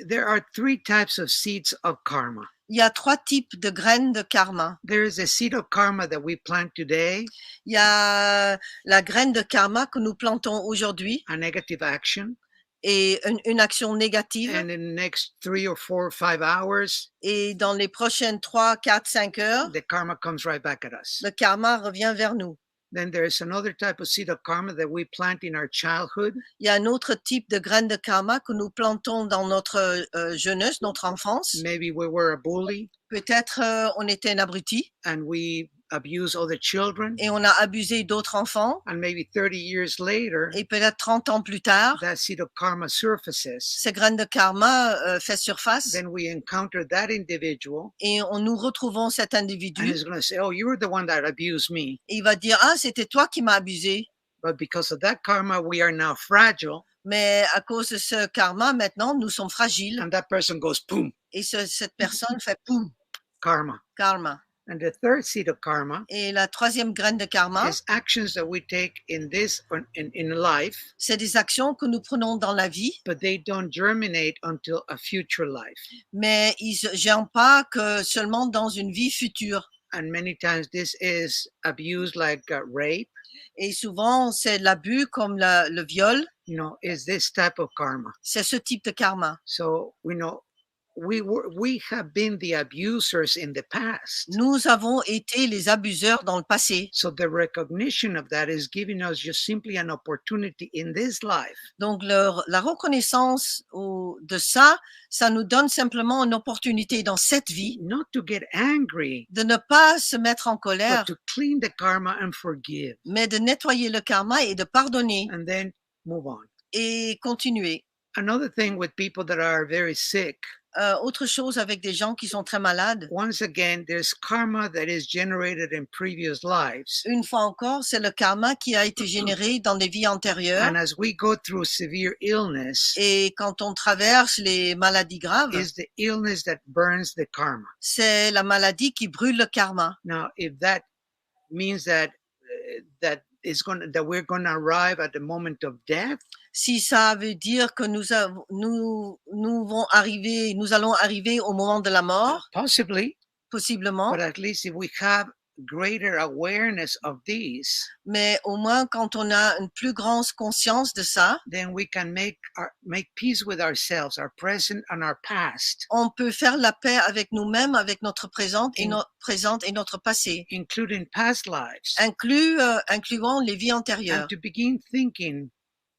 there are 3 types of seeds of karma. Il y a 3 types de graines de karma. There is a seed of karma that we plant today, Il y a la graine de karma que nous plantons aujourd'hui a negative action, et une action négative. and in the next 3 or 4 or 5 hours, Et dans les prochaines 3, 4, 5 heures, the karma comes right back at us. le karma revient vers nous. Then there is another type of seed of karma that we plant in our childhood, Il y a un autre type de graine de karma que nous plantons dans notre jeunesse, notre enfance. maybe we were a bully Peut-être on était un abruti and we abuse other children, et on a abusé d'autres enfants. and maybe 30 years later, Et peut-être 30 ans plus tard, that seed of karma surfaces. ces graines de karma fait surface Then we encounter that individual, et nous retrouvons cet and individu. he's going to say, oh, you were the one that abused me. Et il va dire, ah, c'était toi qui m'as abusé. But because of that karma, we are now fragile, Mais à cause de ce karma, maintenant, nous sommes fragiles. and that person goes, boom, Et cette personne fait poum, karma. karma. And the third seed of karma Et la troisième graine de karma, is actions that we take in life, c'est des actions que nous prenons dans la vie, but they don't germinate until a future life. mais ils ne germent pas que seulement dans une vie future. And many times this is abuse like rape, Et souvent, c'est l'abus comme le viol. is this type of karma. C'est ce type de karma. So, we have been the abusers in the past. Nous avons été les abuseurs dans le passé. So the recognition of that is giving us just simply an opportunity in this life Donc, la reconnaissance de ça, ça nous donne simplement une opportunité dans cette vie not to get angry, de ne pas se mettre en colère, but to clean the karma and forgive, mais de nettoyer le karma et de pardonner and then move on. et continuer. Another thing with people that are very sick, Autre chose avec des gens qui sont très malades, once again, there's karma that is generated in previous lives. une fois encore, c'est le karma qui a été généré dans des vies antérieures. And as we go through severe illness, Et quand on traverse les maladies graves, is the illness that burns the karma. c'est la maladie qui brûle le karma. Now, if that means that that we're going to arrive at the moment of death, Si ça veut dire que nous allons arriver au moment de la mort, possibly, possiblement, but at least if we have greater awareness of these, mais au moins quand on a une plus grande conscience de ça, then we can make peace with ourselves, our present and our past, on peut faire la paix avec nous-mêmes, avec notre présent et notre passé, including past lives, incluant les vies and antérieures, to begin thinking,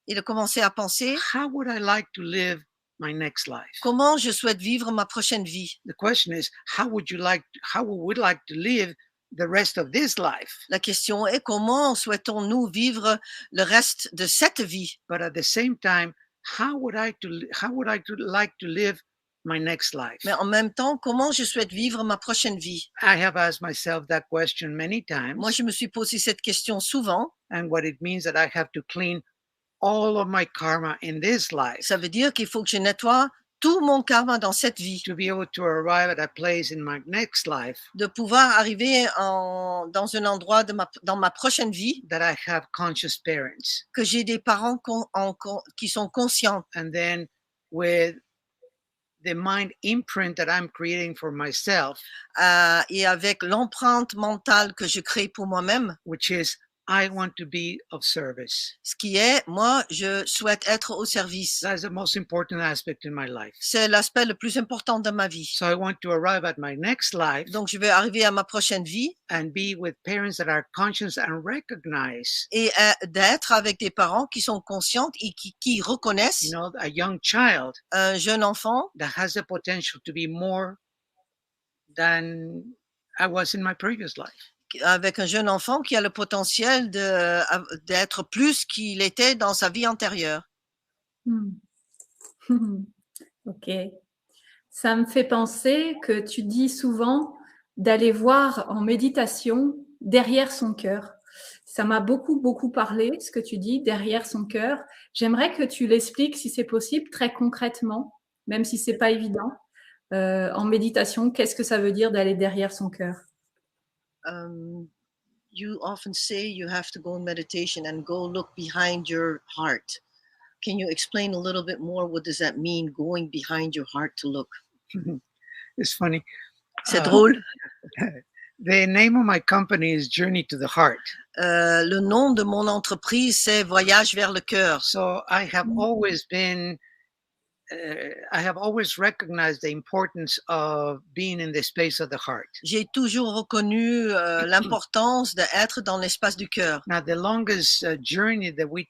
et de commencer à penser how would I like to live my next life? comment je souhaite vivre ma prochaine vie. The question is, how would we like to live the rest of this life? La question est comment souhaitons-nous vivre le reste de cette vie? But at the same time, how would I like to live my next life? Mais en même temps, comment je souhaite vivre ma prochaine vie? I have asked myself that question many times, Moi, je me suis posé cette question souvent. and what it means that I have to clean all of my karma in this life Ça veut dire qu'il faut que je nettoie tout mon karma dans cette vie, to be able to arrive at a place in my next life de pouvoir arriver dans un endroit dans ma prochaine vie, that I have conscious parents. que j'ai des parents qui sont conscients. And then with the mind imprint that I'm creating for myself, Et avec l'empreinte mentale que je crée pour moi-même, which is I want to be of service. ce qui est, moi, je souhaite être au service. That's the most important aspect in my life. C'est l'aspect le plus important de ma vie. So I want to arrive at my next life Donc, je vais arriver à ma prochaine vie and be with parents that are conscious and recognize, et d'être avec des parents qui sont conscients et qui reconnaissent a young child un jeune enfant that has the potential to be more than I was in my previous life. avec un jeune enfant qui a le potentiel d'être plus qu'il était dans sa vie antérieure. Ok. Ça me fait penser que tu dis souvent d'aller voir en méditation derrière son cœur. Ça m'a beaucoup, beaucoup parlé, ce que tu dis, derrière son cœur. J'aimerais que tu l'expliques, si c'est possible, très concrètement, même si c'est pas évident. En méditation, qu'est-ce que ça veut dire d'aller derrière son cœur? You often say you have to go in meditation and go look behind your heart. Can you explain a little bit more? What does that mean, going behind your heart to look? It's funny. C'est drôle. The name of my company is Journey to the Heart. Le nom de mon entreprise, c'est Voyage vers le cœur. So I have always been, I have always recognized the importance of being in the space of the heart. J'ai toujours reconnu l'importance d'être dans l'espace du cœur. Now, the longest journey that we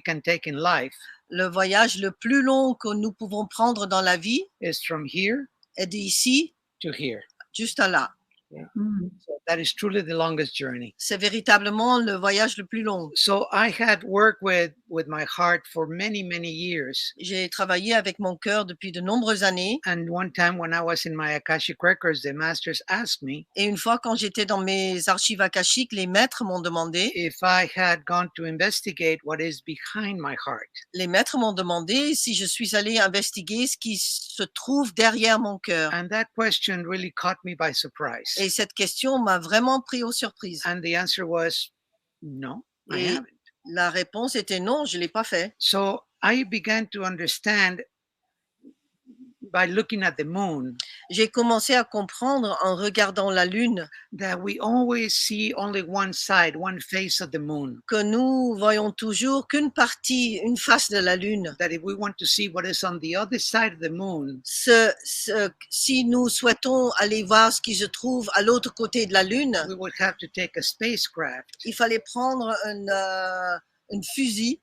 can take in life Le voyage le plus long que nous pouvons prendre dans la vie is from here est d'ici to here. jusqu'à là. Mm. So that is truly the longest journey. C'est véritablement le voyage le plus long. So I had worked with my heart for many, many years. J'ai travaillé avec mon cœur depuis de nombreuses années. And one time when I was in my Akashic records, the masters asked me Et une fois, quand j'étais dans mes archives akashiques, les maîtres m'ont demandé, if I had gone to investigate what is behind my heart. les maîtres m'ont demandé si je suis allée investiguer ce qui se trouve derrière mon cœur. And that question really caught me by surprise. Et cette question m'a vraiment pris aux surprises. And the answer was no, I Et haven't. la réponse était non, je ne l'ai pas fait. So I began to understand by looking at the moon J'ai commencé à comprendre en regardant la lune that we always see only one side, one face of the moon. que nous voyons toujours qu'une partie, une face de la lune. That if we want to see what is on the other side of the moon, Si nous souhaitons aller voir ce qui se trouve à l'autre côté de la lune, we would have to take a spacecraft il fallait prendre une fusée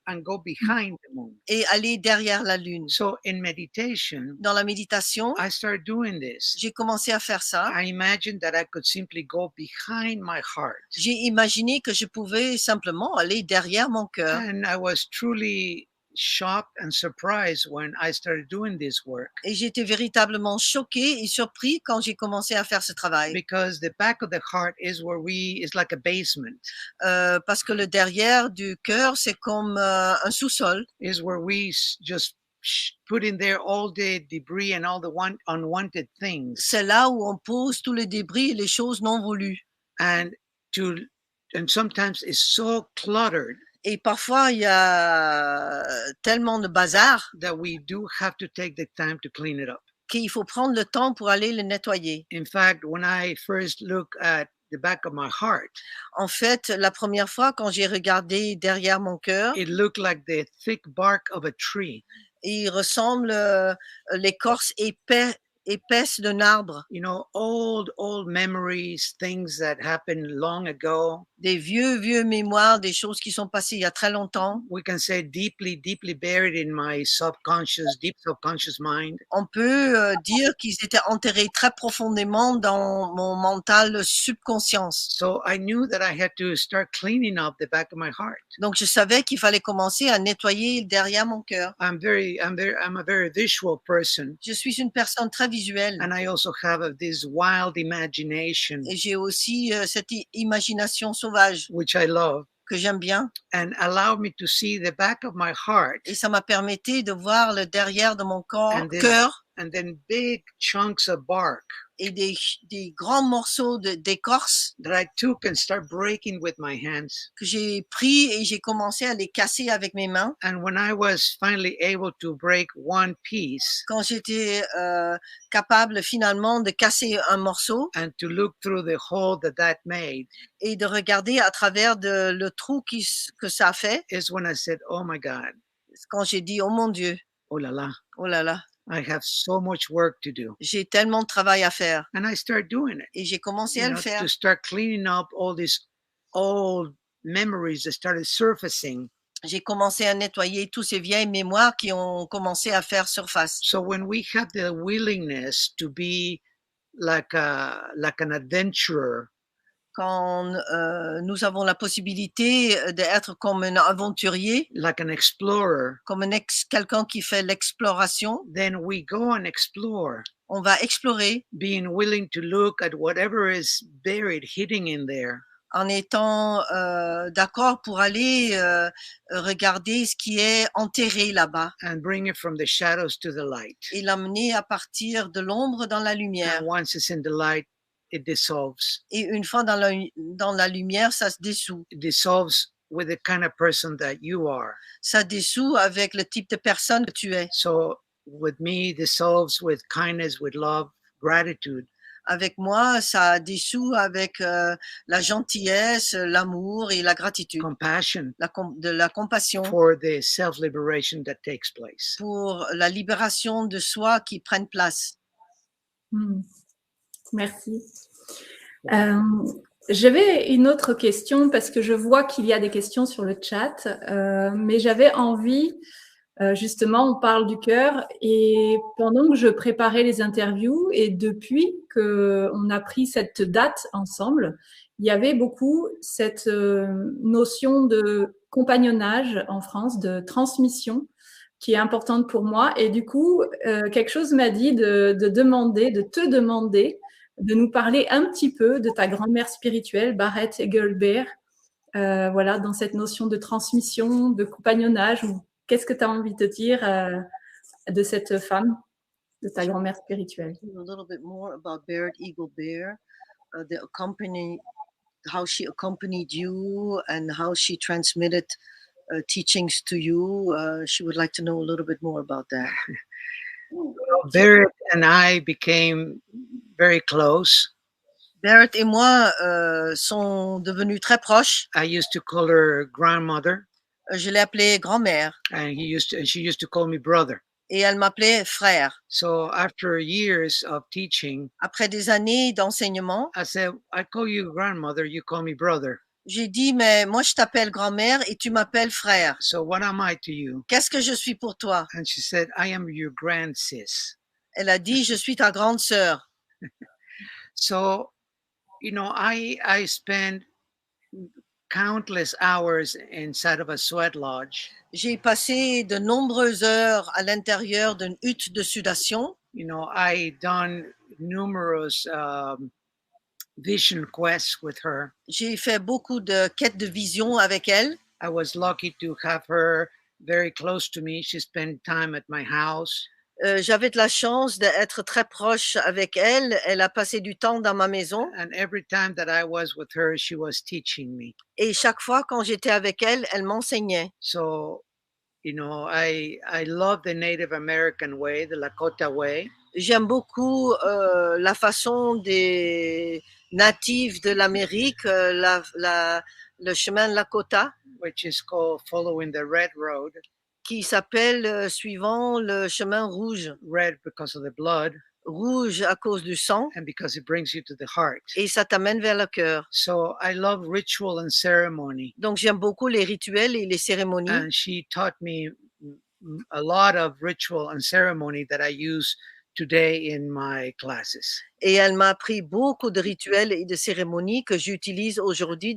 and go behind the moon. et aller derrière la lune. So in meditation, Dans la méditation, I started doing this. j'ai commencé à faire ça. I imagined that I could simply go behind my heart. J'ai imaginé que je pouvais simplement aller derrière mon cœur. And I was truly shocked and surprised when I started doing this work. Et j'étais véritablement choquée et surpris quand j'ai commencé à faire ce travail. Because the back of the heart is like a basement. Parce que le derrière du cœur, c'est comme un sous-sol. Is where we just put in there all the debris and all the unwanted things. C'est là où on pose tous les débris et les choses non voulues. And sometimes it's so cluttered. Et parfois, il y a tellement de bazar that we do have to take the time to clean it up. Qu'il faut prendre le temps pour aller le nettoyer. In fact, when I first look at the back of my heart, en fait, la première fois quand j'ai regardé derrière mon cœur, it looked like the thick bark of a tree. Il ressemble l'écorce épaisse d'un arbre. You know, old memories, things that happened long ago. Des vieux mémoires, des choses qui sont passées il y a très longtemps. We can say deeply buried in my deep subconscious mind. On peut dire qu'ils étaient enterrés très profondément dans mon mental subconscience. So I knew that I had to start cleaning up the back of my heart. Donc je savais qu'il fallait commencer à nettoyer derrière mon cœur. I'm a very visual person. Je suis une personne très visuelle. And I also have this wild imagination. Et j'ai aussi cette imagination sauvage. Which I love. Que j'aime bien. And allowed me to see the back of my heart. Et ça m'a permis de voir le derrière de mon cœur. And then big chunks of bark. Et des grands morceaux d'écorce that I took and start breaking with my hands. Que j'ai pris et j'ai commencé à les casser avec mes mains. And when I was finally able to break one piece, quand j'étais capable finalement de casser un morceau, and to look through the hole that made, et de regarder à travers le trou que ça a fait, is when I said, "Oh my God!" Quand j'ai dit, "Oh mon Dieu!" Oh là là! Oh là là! I have so much work to do. J'ai tellement de travail à faire. And I started doing it. Et j'ai commencé à le faire. To start cleaning up all these old memories that started surfacing. J'ai commencé à nettoyer tous ces vieilles mémoires qui ont commencé à faire surface. So when we have the willingness to be like an adventurer quand nous avons la possibilité d'être comme un aventurier, like an explorer, comme quelqu'un qui fait l'exploration, then we go and explore, on va explorer being willing to look at whatever is buried, hidden in there, en étant d'accord pour aller regarder ce qui est enterré là-bas and bring it from the shadows to the light. et l'amener à partir de l'ombre dans la lumière. And once it's in the light, it dissolves. Et une fois dans la lumière, ça se dissout. It dissolves with the kind of person that you are. Ça dissout avec le type de personne que tu es. So with me, dissolves with kindness, with love, gratitude. Avec moi, ça dissout avec la gentillesse, l'amour et la gratitude, Compassion de la compassion for the self-liberation that takes place. pour la libération de soi qui prenne place. Merci. J'avais une autre question parce que je vois qu'il y a des questions sur le chat, mais j'avais envie, justement, on parle du cœur et pendant que je préparais les interviews et depuis qu'on a pris cette date ensemble, il y avait beaucoup cette notion de compagnonnage en France, de transmission qui est importante pour moi. Et du coup, quelque chose m'a dit de te demander de nous parler un petit peu de ta grand-mère spirituelle, Barrett Egelbeer, voilà, dans cette notion de transmission, de compagnonnage. Qu'est-ce que tu as envie de dire de cette femme, de ta grand-mère spirituelle? A little bit more about Barrett Egelbeer, how she accompanied you and how she transmitted teachings to you. She would like to know a little bit more about that. Barrett and I became very close. Barrett et moi sont devenus très proches. I used to call her grandmother. Je l'ai appelée grand-mère. And she used to call me brother. Et elle m'appelait frère. So after years of teaching, après des années d'enseignement, I said, I call you grandmother, you call me brother. J'ai dit, mais moi je t'appelle grand-mère et tu m'appelles frère. So what am I to you? Qu'est-ce que je suis pour toi? And she said, I am your grand sis. Elle a dit, je suis ta grande sœur. So, I spent countless hours inside of a sweat lodge. J'ai passé de nombreuses heures à l'intérieur d'une hutte de sudation. I done numerous vision quests with her. J'ai fait beaucoup de quêtes de vision avec elle. I was lucky to have her very close to me. She spent time at my house. J'avais de la chance d'être très proche avec elle. Elle a passé du temps dans ma maison. And every time that I was with her, she was teaching me. Et chaque fois quand j'étais avec elle, elle m'enseignait. So, I love the Native American way, the Lakota way. J'aime beaucoup la façon des natifs de l'Amérique, le chemin Lakota, which is called following the red road. Qui s'appelle suivant le chemin rouge. Red because of the blood. Rouge à cause du sang. And because it brings you to the heart. Et ça t'amène vers le cœur. So I love ritual and ceremony. Donc j'aime beaucoup les rituels et les cérémonies. And she taught me a lot of ritual and ceremony that I use today in my classes. Et elle m'a appris beaucoup de rituels et de cérémonies que j'utilise aujourd'hui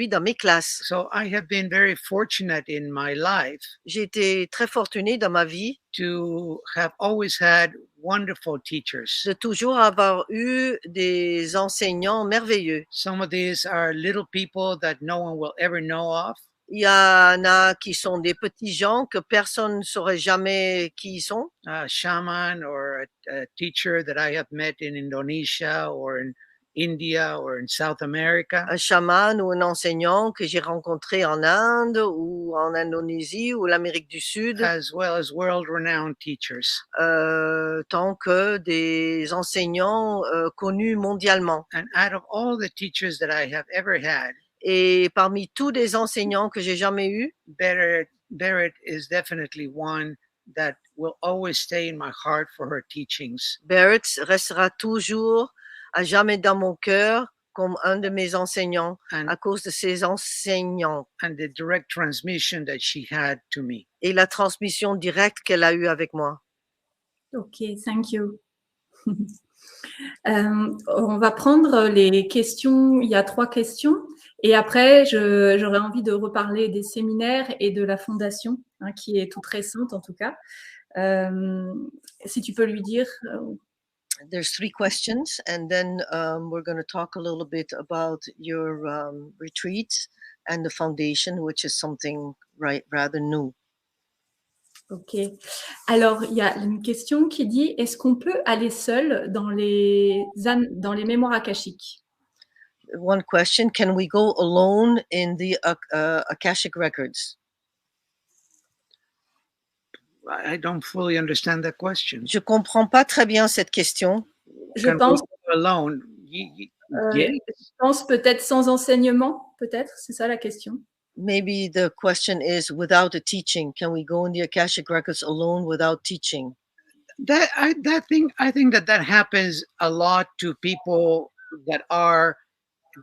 dans mes classes. So I have been very fortunate in my life. J'ai été très fortunée dans ma vie to have always had wonderful teachers. De toujours avoir eu des enseignants merveilleux. Some of these are little people that no one will ever know of. Il y en a qui sont des petits gens que personne ne saurait jamais qui ils sont. A shaman or a teacher that I have met in Indonesia or in India or in South America. Un chaman ou un enseignant que j'ai rencontré en Inde ou en Indonésie ou l'Amérique du Sud. As well as world-renowned teachers. Tant que des enseignants connus mondialement. And out of all the teachers that I have ever had. Et parmi tous les enseignants que j'ai jamais eus, Barrett is definitely one that will always stay in my heart for her teachings. Barrett restera toujours à jamais dans mon cœur comme un de mes enseignants à cause de ses enseignants. And the direct transmission that she had to me. Et la transmission directe qu'elle a eue avec moi. Ok, thank you. On va prendre les questions. Il y a 3 questions et après j'aurais envie de reparler des séminaires et de la fondation, hein, qui est toute récente en tout cas. Si tu peux lui dire, There's 3 questions, and then we're going to talk a little bit about your retreats and the foundation, which is something rather new. OK. Alors, il y a une question qui dit: «Est-ce qu'on peut aller seul dans les mémoires akashiques?» One question: can we go alone in the Akashic records? I don't fully understand that question. Je comprends pas très bien cette question. Je Can we pense, go alone? Yes. je pense peut-être sans enseignement, peut-être? C'est ça la question? Maybe the question is without a teaching. Can we go in the Akashic records alone without teaching? I think that happens a lot to people that are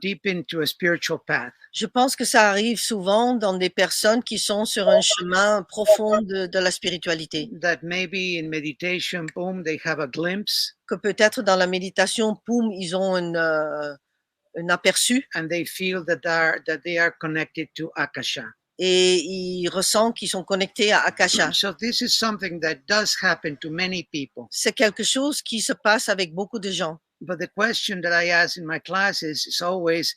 deep into a spiritual path. Je pense que ça arrive souvent dans des personnes qui sont sur un chemin profond de la spiritualité. That maybe in meditation, boom, they have a glimpse Que peut-être dans la méditation, poum, ils ont un aperçu and they feel that they are connected to Akasha. et ils ressentent qu'ils sont connectés à Akasha. So this is something that does happen to many people. C'est quelque chose qui se passe avec beaucoup de gens. But the question that I ask in my classes is always,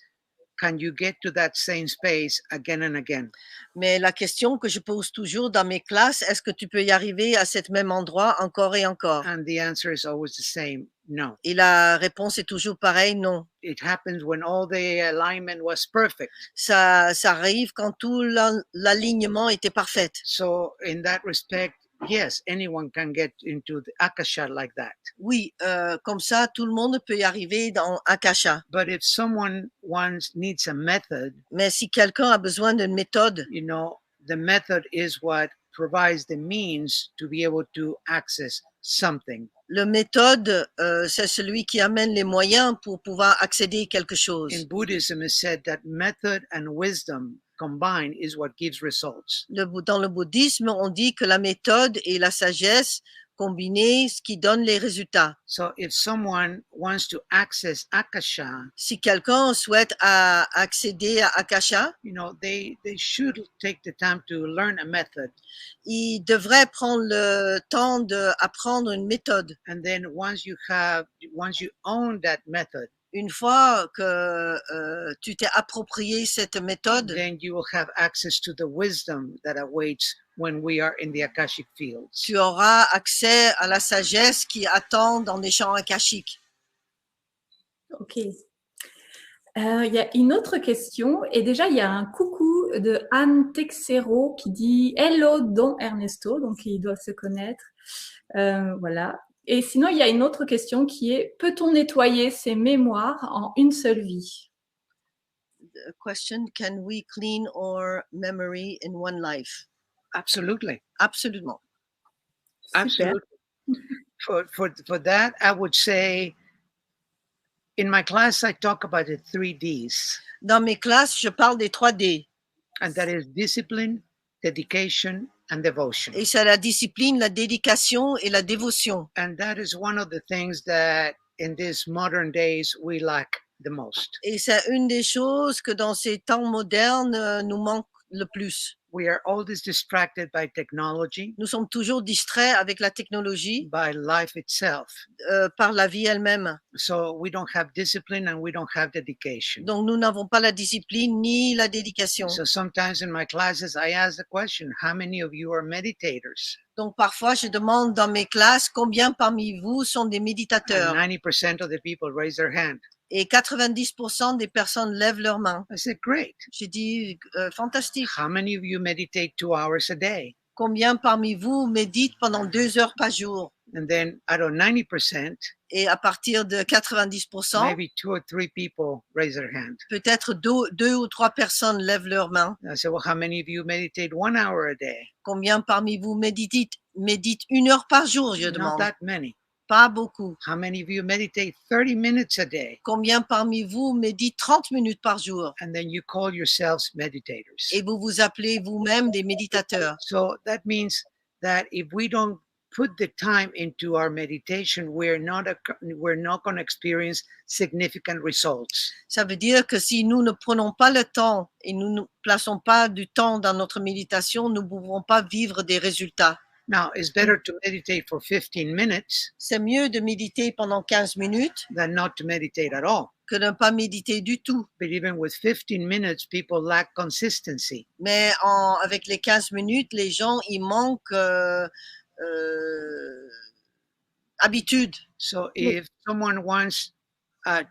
can you get to that same space again and again? Mais la question que je pose toujours dans mes classes, est-ce que tu peux y arriver à cet même endroit encore et encore? And the answer is always the same, no. Et la réponse est toujours pareille, non. It happens when all the alignment was perfect. Ça arrive quand tout l'alignement était parfait. So in that respect, yes, anyone can get into the Akasha like that. Oui, comme ça, tout le monde peut y arriver dans Akasha. But if someone needs a method, Mais si quelqu'un a besoin d'une méthode, you know, the method is what provides the means to be able to access something. le méthode, c'est celui qui amène les moyens pour pouvoir accéder à quelque chose. In Buddhism, it's said that method and wisdom combined is what gives results. Dans le bouddhisme, on dit que la méthode et la sagesse combinées, ce qui donne les résultats. So if someone wants to access Akasha, Si quelqu'un souhaite accéder à Akasha, you know, they should take the time to learn a method. il devrait prendre le temps d'apprendre une méthode. And then once you own that method, Une fois que tu t'es approprié cette méthode, then you will have access to the wisdom that awaits when we are in the Akashic fields. tu auras accès à la sagesse qui attend dans les champs akashiques. OK. Il y a une autre question et déjà il y a un coucou de Anne Texero qui dit hello Don Ernesto, donc ils doivent se connaître. Voilà. Et sinon il y a une autre question qui est peut-on nettoyer ses mémoires en une seule vie? The question: can we clean our memory in one life? Absolutely. Absolument. Super. Absolutely. For that, I would say, in my class, I talk about the 3Ds, Dans mes classes, je parle des 3D. and that is discipline, dedication, and devotion. Et c'est la discipline, la dédication et la dévotion. And that is one of the things that in these modern days we lack the most. Et c'est une des choses que dans ces temps modernes nous manque le plus. We are always distracted by technology, Nous sommes toujours distraits avec la technologie, by life itself. par la vie elle-même. So we don't have discipline and we don't have dedication. Donc nous n'avons pas la discipline ni la dédication. So sometimes in my classes, I ask the question, how many of you are meditators? Donc parfois je demande dans mes classes combien parmi vous sont des And méditateurs. 90% of the people raise their hand. Et 90% des personnes lèvent leurs mains. I said, great. J'ai dit fantastique. How many of you meditate 2 hours a day? Combien parmi vous méditent pendant 2 heures par jour? And then out of 90%, Et à partir de 90%, maybe 2 or 3 people raise their hand. peut-être 2 ou 3 personnes lèvent leurs mains. I said, well, how many of you meditate 1 hour a day? Combien parmi vous méditent 1 heure par jour, je Not demande. that many. Pas beaucoup. How many of you meditate 30 minutes a day? Combien parmi vous méditent 30 minutes par jour? And then you call yourselves meditators. Et vous vous appelez vous-même des méditateurs. So that means that if we don't put the time into our meditation, we're not going to experience significant results. Ça veut dire que si nous ne prenons pas le temps et nous ne plaçons pas du temps dans notre méditation, nous ne pouvons pas vivre des résultats. Now, it's better to meditate for 15 minutes C'est mieux de méditer pendant 15 minutes than not to meditate at all. que de ne pas méditer du tout. But even with 15 minutes, people lack consistency. Mais avec les 15 minutes, les gens, ils manquent habitude. So if someone wants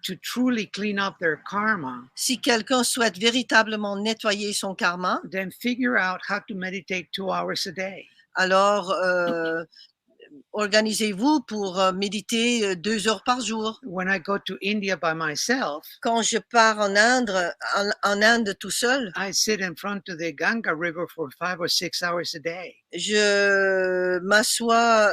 to truly clean up their karma, Si quelqu'un souhaite véritablement nettoyer son karma, then figure out how to meditate 2 hours a day. alors organisez-vous pour méditer 2 heures par jour. When I go to India by myself, Quand je pars en Inde tout seul, I sit in front of the Ganga River for 5 or 6 hours a day. je m'assois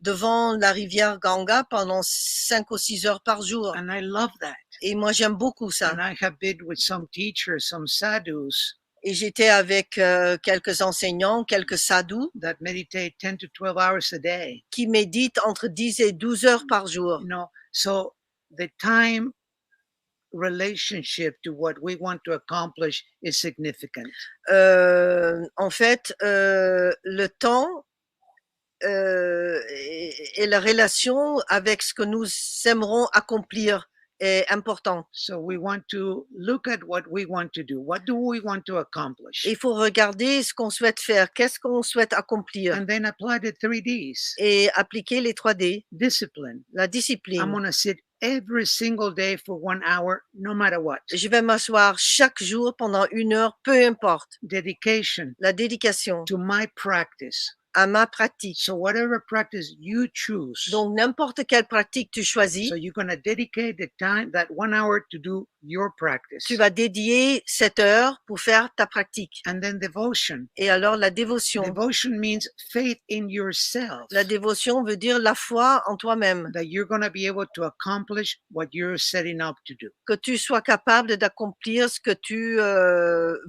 devant la rivière Ganga pendant 5 ou 6 heures par jour. And I love that. Et moi, j'aime beaucoup ça. And I have been with some teachers, some sadhus Et j'étais avec quelques enseignants, quelques sadhus, that meditate 10 to 12 hours a day. qui méditent entre 10 et 12 heures par jour. You know, so the time relationship to what we want to accomplish is significant. En fait, le temps et la relation avec ce que nous aimerons accomplir est important. So we want to look at what we want to do. What do we want to accomplish? Il faut regarder ce qu'on souhaite faire, qu'est-ce qu'on souhaite accomplir And then apply the 3Ds. et appliquer les 3D, Discipline. la I'm discipline. going to sit every single day for 1 hour, no matter what. Je vais m'asseoir chaque jour pendant 1 heure, peu importe. Dedication La dédication to my practice. à ma pratique. So whatever practice you choose. Donc, n'importe quelle pratique tu choisis, So you're going to dedicate the time, that 1 hour to do your practice. tu vas dédier 7 heures pour faire ta pratique. And then devotion. Et alors, la dévotion. Devotion means faith in yourself. La dévotion veut dire la foi en toi-même, That you're going to be able to accomplish what you're setting up to do. que tu sois capable d'accomplir ce que tu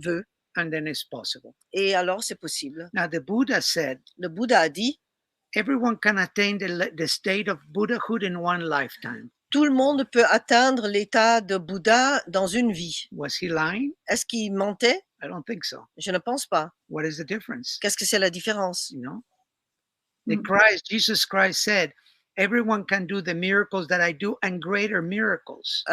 veux. And then it's possible. Et alors, c'est possible. Now, the Buddha said, Le Bouddha a dit, everyone can attain the state of Buddhahood in one lifetime. tout le monde peut atteindre l'état de Bouddha dans une vie. Was he lying? Est-ce qu'il mentait? I don't think so. Je ne pense pas. What is the difference? Qu'est-ce que c'est la différence? You know, Mm. Jesus Christ said, everyone can do the miracles that I do and greater miracles.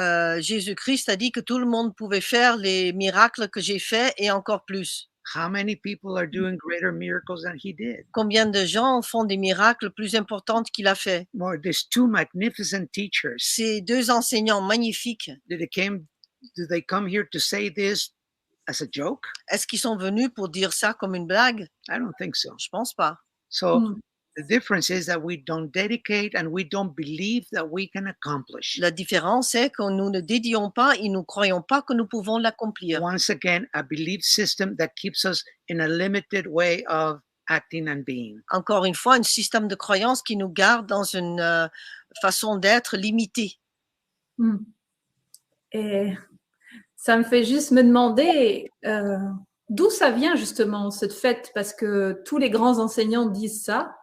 Jésus-Christ a dit que tout le monde pouvait faire les miracles que j'ai faits et encore plus. How many people are doing greater miracles than he did? Combien de gens font des miracles plus importants qu'il a fait? Well, there's two magnificent teachers. Ces 2 enseignants magnifiques, Do they come here to say this as a joke? est-ce qu'ils sont venus pour dire ça comme une blague? I don't think so. Je pense pas. So Mm. the difference is that we don't dedicate and we don't believe that we can accomplish. La différence, c'est que nous ne dédions pas et nous ne croyons pas que nous pouvons l'accomplir. Once again, a belief system that keeps us in a limited way of acting and being. Encore une fois, un système de croyance qui nous garde dans une façon d'être limitée. Mm. Et ça me fait juste me demander d'où ça vient justement ce fait, parce que tous les grands enseignants disent ça,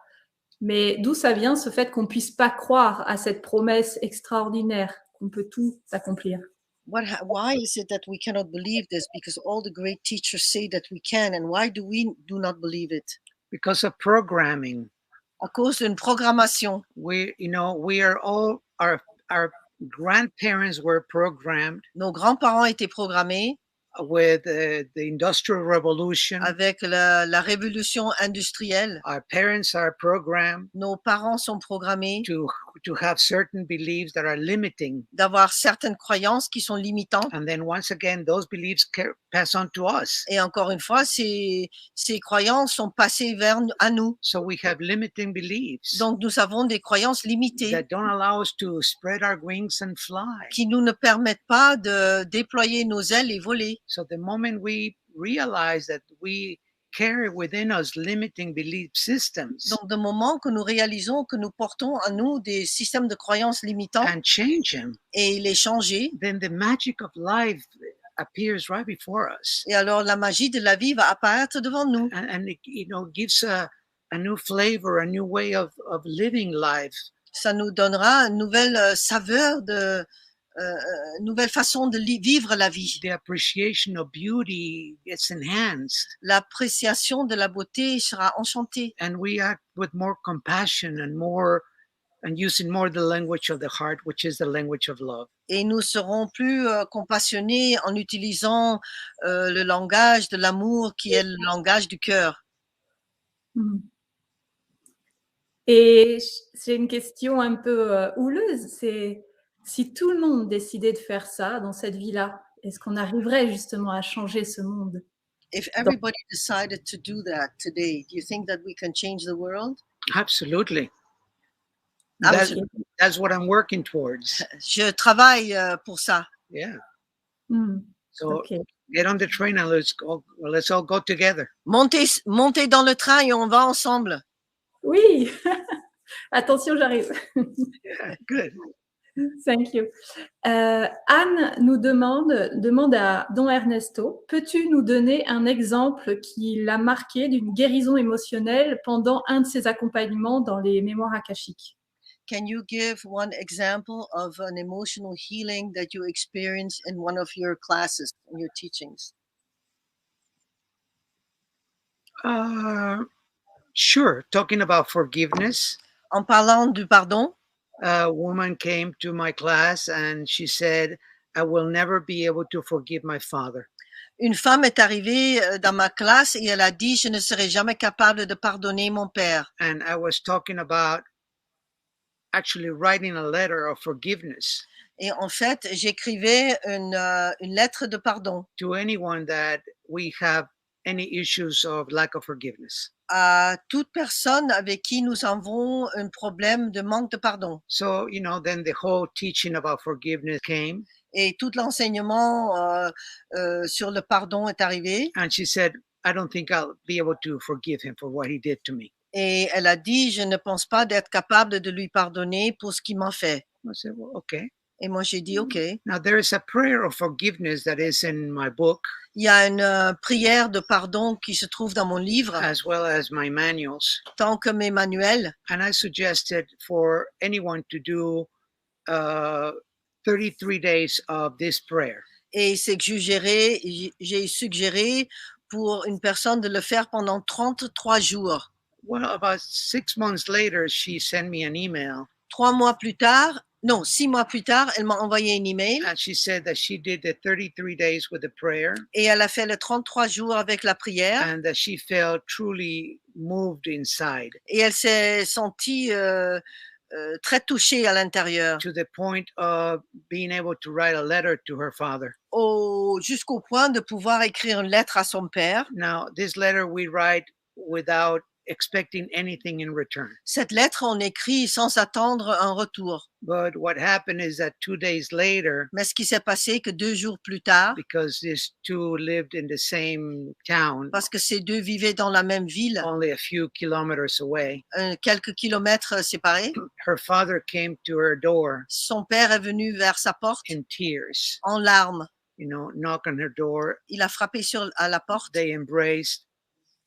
mais d'où ça vient ce fait qu'on puisse pas croire à cette promesse extraordinaire qu'on peut tout accomplir? Why is it that we cannot believe this? Because all the great teachers say that we can, and why do we do not believe it? Because of programming. À cause d'une programmation. We are all, our grandparents were programmed Nos grands-parents étaient programmés with the Industrial Revolution. avec la révolution industrielle. Our parents are programmed Nos parents sont programmés to have certain beliefs that are limiting. d'avoir certaines croyances qui sont limitantes. And then once again, those beliefs pass on to us. Et encore une fois, ces croyances sont passées à nous. So we have limiting beliefs Donc, nous avons des croyances limitées that don't allow us to spread our wings and fly. qui nous ne permettent pas de déployer nos ailes et voler. So the moment we realize that we carry within us limiting belief systems Donc, de moment que nous réalisons que nous portons en nous des systèmes de croyances limitants and change them, et les changer, then the magic of life appears right before us. et alors la magie de la vie va apparaître devant nous. And it gives a new flavor, a new way of living life. Ça nous donnera une nouvelle saveur, une nouvelle façon de vivre la vie. The appreciation of beauty gets enhanced, L'appréciation de la beauté sera enchantée and we act with more compassion and using more the language of the heart, which is the language of love. et nous serons plus compassionnés en utilisant le langage de l'amour qui est le langage du cœur. Mhm. Et j'ai une question un peu houleuse, c'est si tout le monde décidait de faire ça dans cette vie-là, est-ce qu'on arriverait justement à changer ce monde? If everybody decided to do that today, do you think that we can change the world? Absolutely. Absolutely. That's what I'm working towards. Je travaille pour ça. Yeah. Mhm. So Ok. get on the train and let's all go together. Montez dans le train et on va ensemble. Oui, attention, j'arrive. Yeah, good. Thank you. Anne nous demande à Don Ernesto, peux-tu nous donner un exemple qui l'a marqué d'une guérison émotionnelle pendant un de ses accompagnements dans les mémoires akashiques? Can you give one example of an emotional healing that you experienced in one of your classes, in your teachings? Sure. Talking about forgiveness, En parlant du pardon, a woman came to my class and she said, I will never be able to forgive my father. une femme est arrivée dans ma classe et elle a dit, je ne serai jamais capable de pardonner mon père. And I was talking about actually writing a letter of forgiveness Et en fait, j'écrivais une lettre de pardon to anyone that we have any issues of lack of forgiveness. à toute personne avec qui nous avons un problème de manque de pardon. So, then the whole teaching about forgiveness came. Et tout l'enseignement sur le pardon est arrivé. And she said, I don't think I'll be able to forgive him for what he did to me. Et elle a dit, je ne pense pas d'être capable de lui pardonner pour ce qu'il m'a fait. I said, well, okay. Et moi, j'ai dit, OK. Now, there is a prayer of forgiveness that is in my book, Il y a une prière de pardon qui se trouve dans mon livre, as well as my manuals. tant que mes manuels. And I suggested for anyone to do 33 days of this prayer. Et c'est que j'ai suggéré pour une personne de le faire pendant 33 jours. Well, about 6 months later, she sent me an email 6 mois plus tard, elle m'a envoyé un email and she said that she did the 33 days with the prayer et elle a fait les 33 jours avec la prière and that she felt truly moved inside et elle s'est sentie très touchée à l'intérieur, to the point of being able to write a letter to her father. jusqu'au point de pouvoir écrire une lettre à son père. Now, this letter we write without expecting anything in return. Cette lettre, on écrit sans attendre un retour. But what happened is that 2 days later, Mais ce qui s'est passé que 2 jours plus tard, because these two lived in the same town, parce que ces deux vivaient dans la même ville, only a few kilometers away, quelques kilomètres séparés, her father came to her door son père est venu vers sa porte in tears, en larmes. knock on her door. Il a frappé à la porte. They embraced,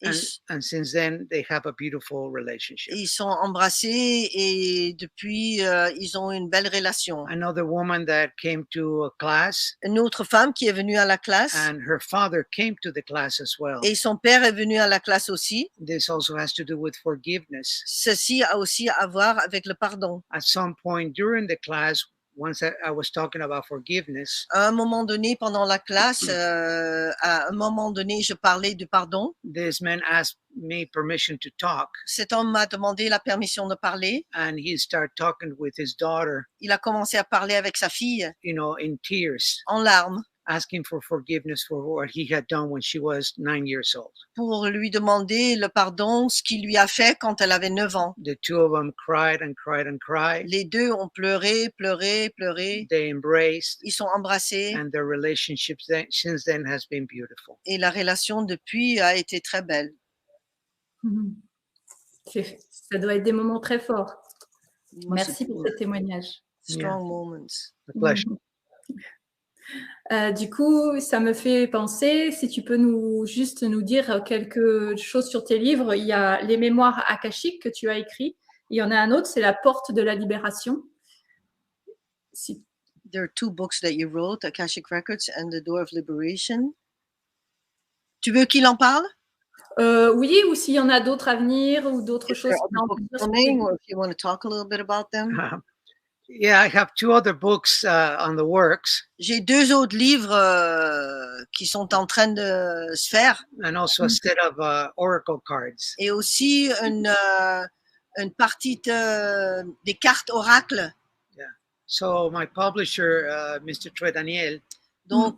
Et and since then they have a beautiful relationship. ils sont embrassés et depuis, ils ont une belle relation. Another woman that came to a class, Une autre femme qui est venue à la classe and her father came to the class as well. et son père est venu à la classe aussi. This also has to do with forgiveness. Ceci a aussi à voir avec le pardon. At some point during the class, once I was talking about forgiveness, À un moment donné, pendant la classe, à un moment donné, je parlais du pardon. this man asked me permission to talk, Cet homme m'a demandé la permission de parler. and he started talking with his daughter, Il a commencé à parler avec sa fille in tears, en larmes asking for forgiveness for what he had done when she was 9 years old. pour lui demander le pardon, ce qu'il lui a fait quand elle avait 9 ans. The two of them cried and cried and cried. Les deux ont pleuré, pleuré, pleuré. They embraced, Ils sont embrassés and their relationship since then has been beautiful. et la relation depuis a été très belle. Mhm. Ça doit être des moments très forts. Moi, Merci pour ce témoignage. Strong moments. A pleasure. Du coup, ça me fait penser, si tu peux juste nous dire quelque chose sur tes livres. Il y a les mémoires akashiques que tu as écrits. Il y en a un autre, c'est la porte de la libération. Si... There are 2 books that you wrote, Akashic Records and The Door of Liberation. Tu veux qu'il en parle? Oui, ou s'il y en a d'autres à venir ou d'autres If choses. there are other books coming, or if you want to talk a little bit about them. Yeah, I have 2 other books on the works. J'ai 2 autres livres qui sont en train de se faire. And also a set of oracle cards. Et aussi une partie des cartes oracles. Yeah. So my publisher, Mr. Troy Daniel. Donc,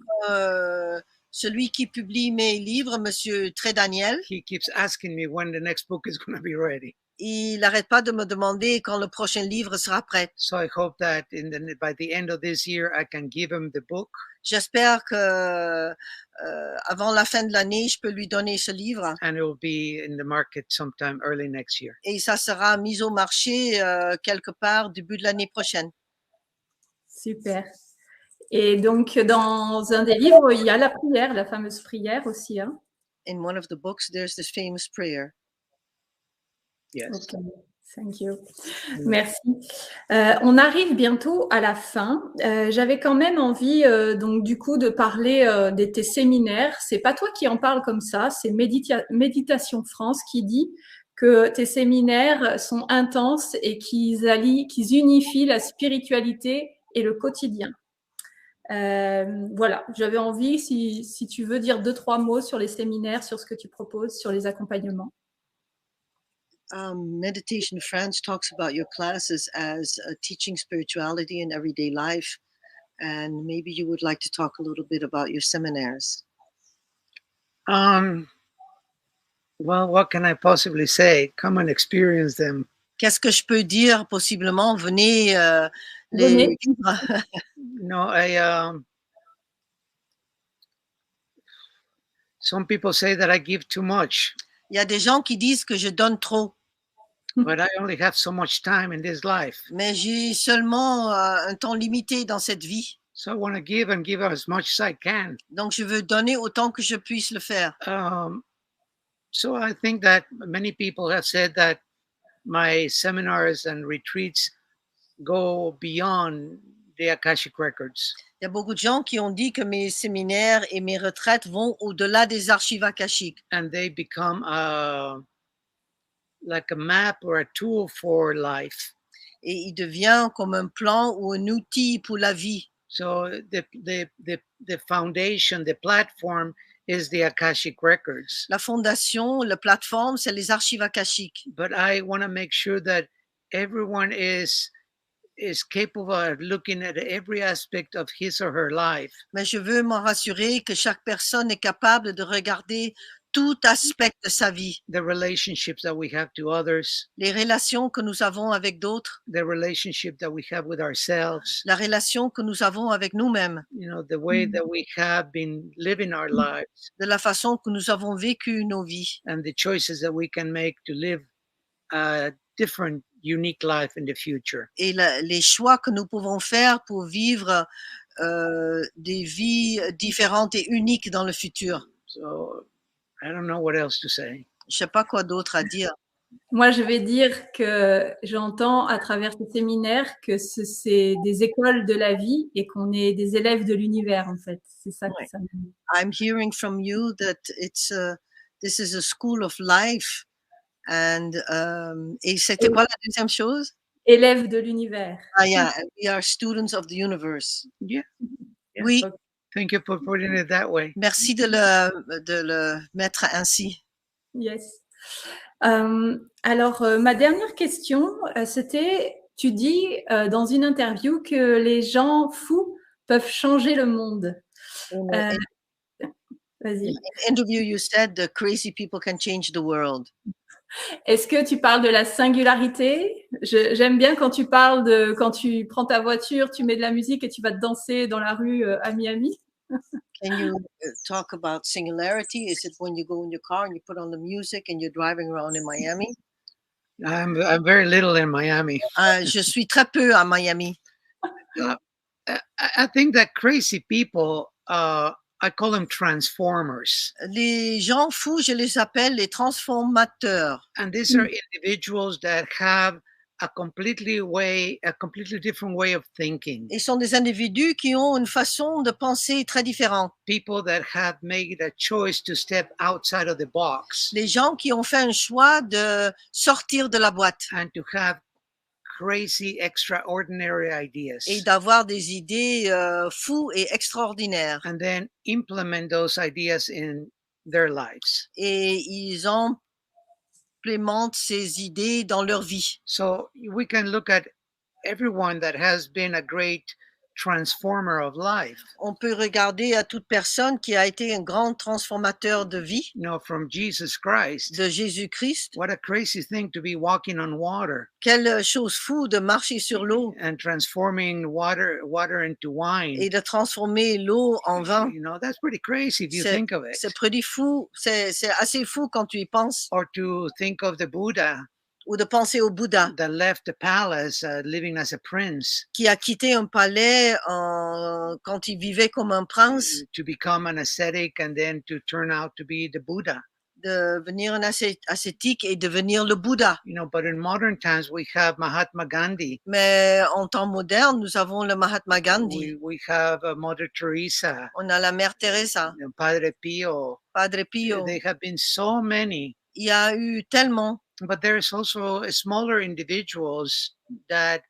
celui qui publie mes livres, Monsieur Tré Daniel. He keeps asking me when the next book is going to be ready. Il n'arrête pas de me demander quand le prochain livre sera prêt. So I hope that by the end of this year, I can give him the book. J'espère que avant la fin de l'année, je peux lui donner ce livre. And it will be in the market sometime early next year. Et ça sera mis au marché quelque part début de l'année prochaine. Super. Et donc, dans un des livres, il y a la prière, la fameuse prière aussi. Hein? In one of the books, there's this famous prayer. Yes. Okay. Thank you. Merci. On arrive bientôt à la fin. J'avais quand même envie, donc du coup, de parler de tes séminaires. C'est pas toi qui en parles comme ça, c'est Méditation France qui dit que tes séminaires sont intenses et qu'ils unifient la spiritualité et le quotidien. Voilà, j'avais envie, si tu veux dire 2-3 mots sur les séminaires, sur ce que tu proposes, sur les accompagnements. Meditation France talks about your classes as teaching spirituality in everyday life, and maybe you would like to talk a little bit about your seminars. Well, what can I possibly say? Come and experience them. Qu'est-ce que je peux dire possiblement? Venez les vivre. No, some people say that I give too much. Il y a des gens qui disent que je donne trop. But I only have so much time in this life. Mais j'ai seulement un temps limité dans cette vie. So I want to give and give as much as I can. Donc je veux donner autant que je puisse le faire. So I think that many people have said that my seminars and retreats go beyond the Akashic Records. Il y a beaucoup de gens qui ont dit que mes séminaires et mes retraites vont au-delà des archives akashiques. And they become like a map or a tool for life. Et il devient comme un plan ou un outil pour la vie. So the foundation, the platform is the Akashic Records. La fondation, la plateforme, c'est les archives akashiques. But I want to make sure that everyone is capable of looking at every aspect of his or her life. Mais je veux m'en rassurer que chaque personne est capable de regarder tout aspect de sa vie. The relationships that we have to others. Les relations que nous avons avec d'autres. The relationship that we have with ourselves. La relation que nous avons avec nous-mêmes. You know, the way that we have been living our lives. De la façon que nous avons vécu nos vies. And the choices that we can make to live a different, unique life in the future. Et les choix que nous pouvons faire pour vivre des vies différentes et uniques dans le futur. So, I don't know what else to say. Je sais pas quoi d'autre à dire. Moi, je vais dire que j'entends à travers ce séminaire que c'est des écoles de la vie et qu'on est des élèves de l'univers, en fait. C'est ça que ça me dit. I'm hearing from you that this is a school of life. And, et c'était quoi la deuxième chose? Élèves de l'univers. Ah, yeah, we are students of the universe. Yeah. Oui. Okay. Thank you for putting it that way. Merci de le mettre ainsi. Yes. Alors, ma dernière question, c'était, tu dis dans une interview que les gens fous peuvent changer le monde. Vas-y. In an interview, you said the crazy people can change the world. Est-ce que tu parles de la singularité? J'aime bien quand tu parles de quand tu prends ta voiture, tu mets de la musique et tu vas danser dans la rue à Miami. Can you talk about singularity? Is it when you go in your car and you put on the music and you're driving around in Miami? I'm very little in Miami. Je suis très peu à Miami. I think that crazy people, I call them transformers. Les gens fous, je les appelle les transformateurs. And these are individuals that have a completely different way of thinking. Ils sont des individus qui ont une façon de penser très différente. People that have made a choice to step outside of the box Les gens qui ont fait un choix de sortir de la boîte and to have crazy, extraordinary ideas, et d'avoir des idées fous et extraordinaires. and then implement those ideas in their lives. Et ils implémentent ces idées dans leur vie. So we can look at everyone that has been a great transformer of life. On peut regarder à toute personne qui a été un grand transformateur de vie, You know, from Jesus Christ. de Jésus-Christ. What a crazy thing to be walking on water Quelle chose fou de marcher sur l'eau and transforming water into wine. et de transformer l'eau en vin. You know, that's pretty crazy if you think of it. C'est pretty fou, c'est assez fou quand tu y penses. Or to think of the Buddha Ou de penser au Bouddha that left the palace living as a prince qui a quitté un palais quand il vivait comme un prince, to become an ascetic and then to turn out to be the Buddha. de devenir un ascétique et devenir le Bouddha. You know, but in modern times we have Mahatma Gandhi. Mais en temps moderne, nous avons le Mahatma Gandhi. We have Mother Teresa, On a la mère Teresa, Padre Pio. Padre Pio. There have been so many. Il y a eu tellement. But there's also smaller individuals that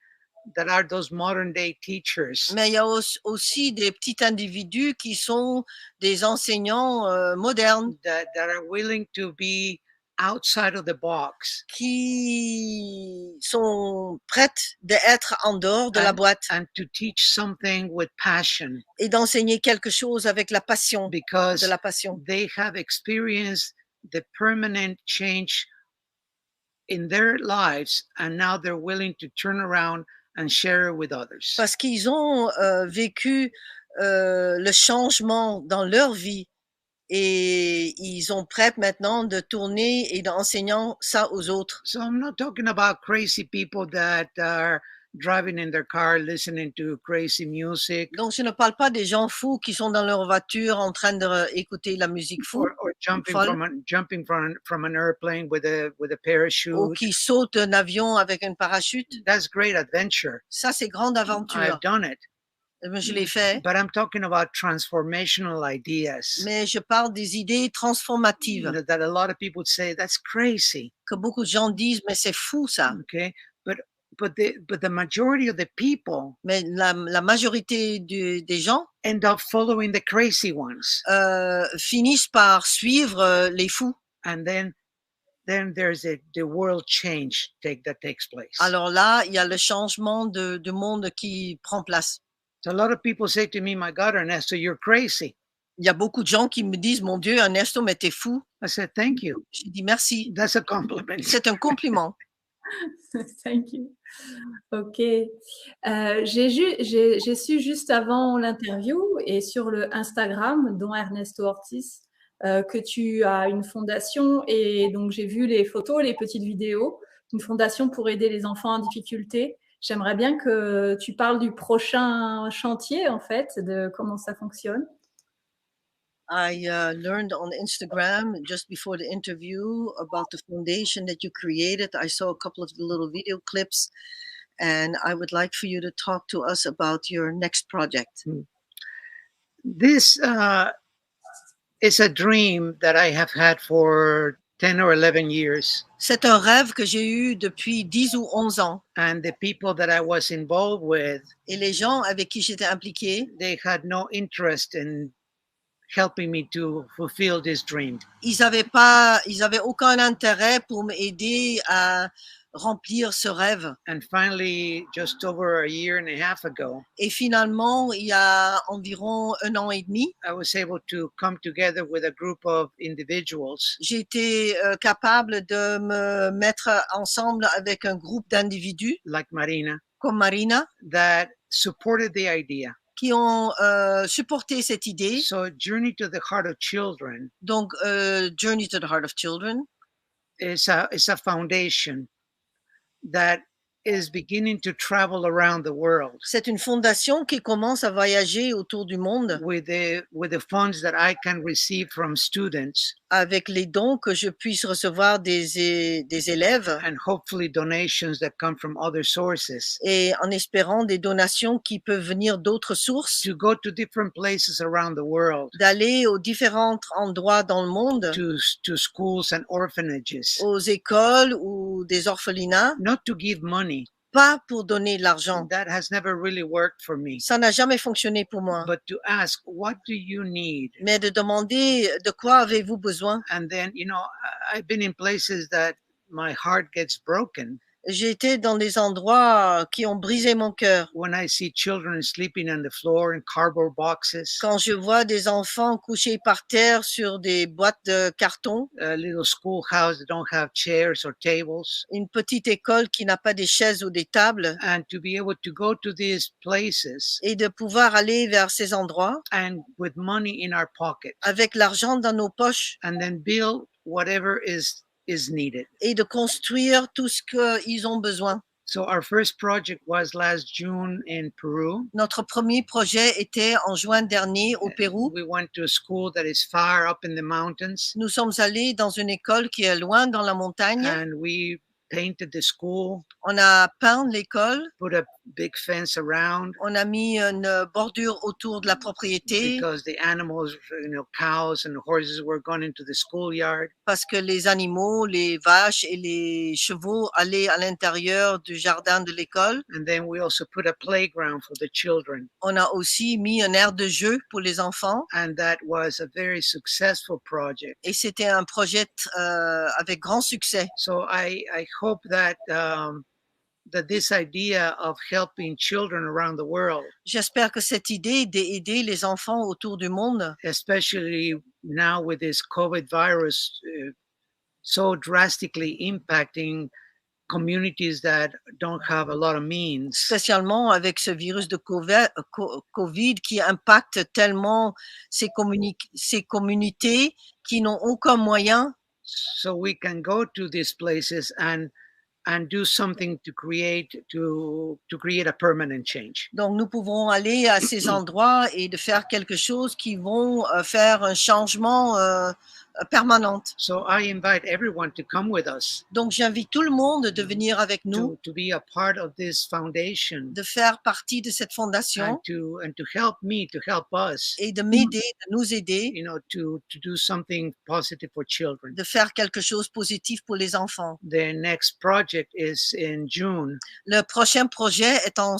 are those modern day teachers. Mais il y a aussi des petits individus qui sont des enseignants modernes that are willing to be outside of the box qui sont prêtes d'être en dehors de la boîte and to teach something with passion et d'enseigner quelque chose avec la passion, because de la passion. they have experienced the permanent change in their lives and now they're willing to turn around and share it with others. Parce qu'ils ont vécu le changement dans leur vie et ils sont prêts maintenant de tourner et d'enseignant ça aux autres. So I'm not talking about crazy people that are driving in their car listening to crazy music. Donc je ne parle pas des gens fous qui sont dans leur voiture en train d'écouter la musique fou Or jumping from an airplane with a parachute. ou qui sautent d'un avion avec un parachute. That's great adventure. Ça c'est grande aventure. I've done it. Je l'ai fait. But I'm talking about transformational ideas. Mais je parle des idées transformatives. That a lot of people would say that's crazy. Que beaucoup de gens disent mais c'est fou ça. Okay, but the majority of the people. Mais la majorité des gens end up following the crazy ones. Finissent par suivre les fous. And then there's the world change that takes place. Alors là, il y a le changement de monde qui prend place. So a lot of people say to me, "My God, Ernesto, you're crazy." Il y a beaucoup de gens qui me disent, mon Dieu, Ernesto, mais t'es fou. I said, "Thank you." J'ai dit merci. That's a compliment. C'est un compliment. Thank you. Ok. J'ai su juste avant l'interview et sur le Instagram, dont Ernesto Ortiz, que tu as une fondation et donc j'ai vu les photos, les petites vidéos, une fondation pour aider les enfants en difficulté. J'aimerais bien que tu parles du prochain chantier, en fait, de comment ça fonctionne. I learned on Instagram just before the interview about the foundation that you created. I saw a couple of the little video clips, and I would like for you to talk to us about your next project. This is a dream that I have had for 10 or 11 years. C'est un rêve que j'ai eu depuis 10 ou 11 ans. And the people that I was involved with, et les gens avec qui j'étais impliqué, they had no interest in helping me to fulfill this dream. Ils avaient aucun intérêt pour m'aider à remplir ce rêve. And finally, just over a year and a half ago, et finalement, il y a environ 1 an et demi, I was able to come together with a group of individuals. J'ai été capable de me mettre ensemble avec un groupe d'individus, like Marina, comme Marina, that supported the idea. Qui ont supporté cette idée. So, Journey to the Heart of Children. Donc, Journey to the Heart of Children is a foundation that is beginning to travel around the world C'est une fondation qui commence à voyager autour du monde with the funds that I can receive from students avec les dons que je puisse recevoir des élèves and hopefully donations that come from other sources et en espérant des donations qui peuvent venir d'autres sources, to go to different places around the world, d'aller aux différents endroits dans le monde, to schools and orphanages, aux écoles ou des orphelinats, not to give money. pas pour donner de l'argent. That has never really worked for me. Ça n'a jamais fonctionné pour moi. But to ask, what do you need? Mais de demander de quoi avez-vous besoin. And then, I've been in places that my heart gets broken. J'ai été dans des endroits qui ont brisé mon cœur. When I see children sleeping on the floor in cardboard boxes. Quand je vois des enfants couchés par terre sur des boîtes de carton. A little schoolhouse that don't have chairs or tables. Une petite école qui n'a pas des chaises ou des tables. And to be able to go to these places. Et de pouvoir aller vers ces endroits. And with money in our pocket. Avec l'argent dans nos poches. And then build whatever is needed. Et de construire tout ce qu'ils ont besoin. So our first project was last June in Peru. Notre premier projet était en juin dernier au Pérou. We went to a school that is far up in the mountains. Nous sommes allés dans une école qui est loin dans la montagne. And we painted the school. On a peint l'école. Put a big fence around. On a mis une bordure autour de la propriété. Because the animals, cows and horses were going into the schoolyard. Parce que les animaux, les vaches et les chevaux allaient à l'intérieur du jardin de l'école. And then we also put a playground for the children. On a aussi mis un aire de jeu pour les enfants. And that was a very successful project. Et c'était un projet avec grand succès. So I hope that that this idea of helping children around the world. J'espère que cette idée d'aider les enfants autour du monde, especially now with this COVID virus so drastically impacting communities that don't have a lot of means. Spécialement avec ce virus de COVID qui impacte tellement ces communautés qui n'ont aucun moyen. So we can go to these places and do something to create a permanent change. Donc nous pouvons aller à ces endroits et de faire quelque chose qui vont faire un changement permanent. So I invite everyone to come with us. Donc j'invite tout le monde de venir avec nous. To be a part of this foundation. De faire partie de cette fondation. And to help me, to help us. Et de m'aider, de nous aider. To do something positive for children. De faire quelque chose de positif pour les enfants. The next project is in June. Le prochain projet est en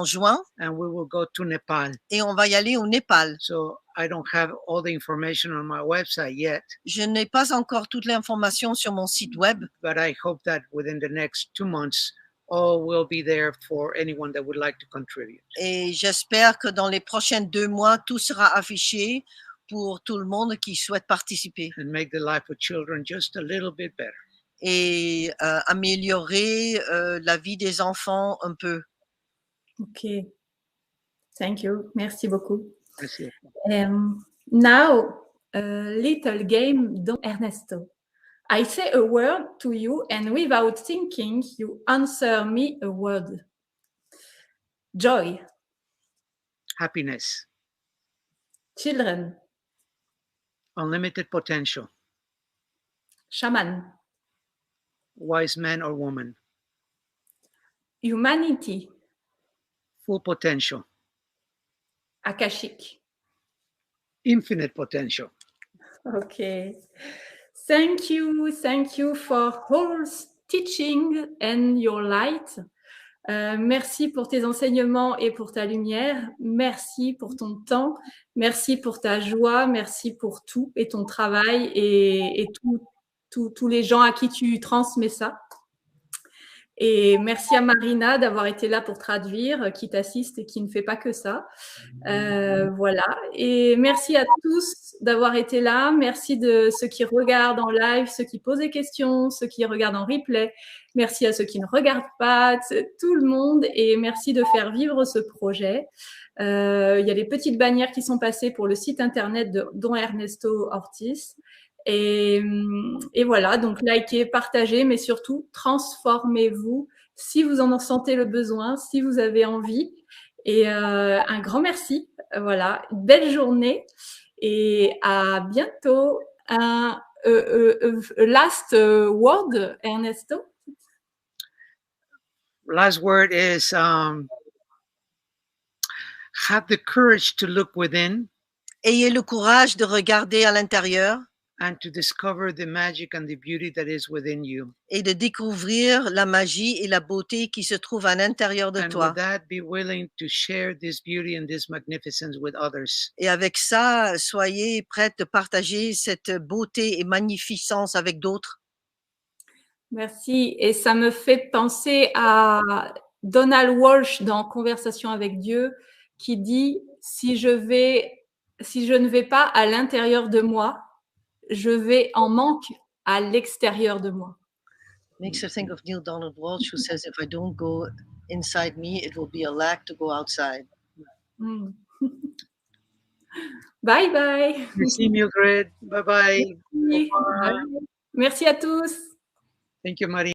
juin. And we will go to Nepal. Et on va y aller au Népal. So I don't have all the information on my website yet. Je n'ai pas encore toute l'information sur mon site web. But I hope that within the next 2 months, all will be there for anyone that would like to contribute. Et j'espère que dans les prochains 2 mois, tout sera affiché pour tout le monde qui souhaite participer. And make the life of children just a little bit better. Et améliorer la vie des enfants un peu. Ok. Thank you. Merci beaucoup. Merci. Now, a little game Don Ernesto. I say a word to you and without thinking, you answer me a word. Joy. Happiness. Children. Unlimited potential. Shaman. Wise man or woman. Humanity. Full potential. Akashic. Infinite potential. Okay. Thank you for all teaching and your light. Merci pour tes enseignements et pour ta lumière. Merci pour ton temps. Merci pour ta joie. Merci pour tout et ton travail et tous les gens à qui tu transmets ça. Et merci à Marina d'avoir été là pour traduire, qui t'assiste et qui ne fait pas que ça. Voilà. Et merci à tous d'avoir été là. Merci de ceux qui regardent en live, ceux qui posent des questions, ceux qui regardent en replay. Merci à ceux qui ne regardent pas, tout le monde. Et merci de faire vivre ce projet. Il y a des petites bannières qui sont passées pour le site internet de Don Ernesto Ortiz. Et voilà, donc likez, partagez, mais surtout transformez-vous si vous en sentez le besoin, si vous avez envie. Et un grand merci. Voilà, une belle journée et à bientôt. Un last word, Ernesto. Last word is have the courage to look within Ayez le courage de regarder à l'intérieur and to discover the magic and the beauty that is within you. et de découvrir la magie et la beauté qui se trouvent à l'intérieur de And toi. with that, be willing to share this beauty and this magnificence with others. Et avec ça, soyez prête de partager cette beauté et magnificence avec d'autres. Merci. Et ça me fait penser à Donald Walsh dans Conversation avec Dieu qui dit si je ne vais pas à l'intérieur de moi, je vais en manque à l'extérieur de moi. Makes her think of Neil Donald Walsh who says if I don't go inside me, it will be a lack to go outside. Bye bye. Merci Mildred. Bye bye. Merci. Merci à tous. Thank you, Marie.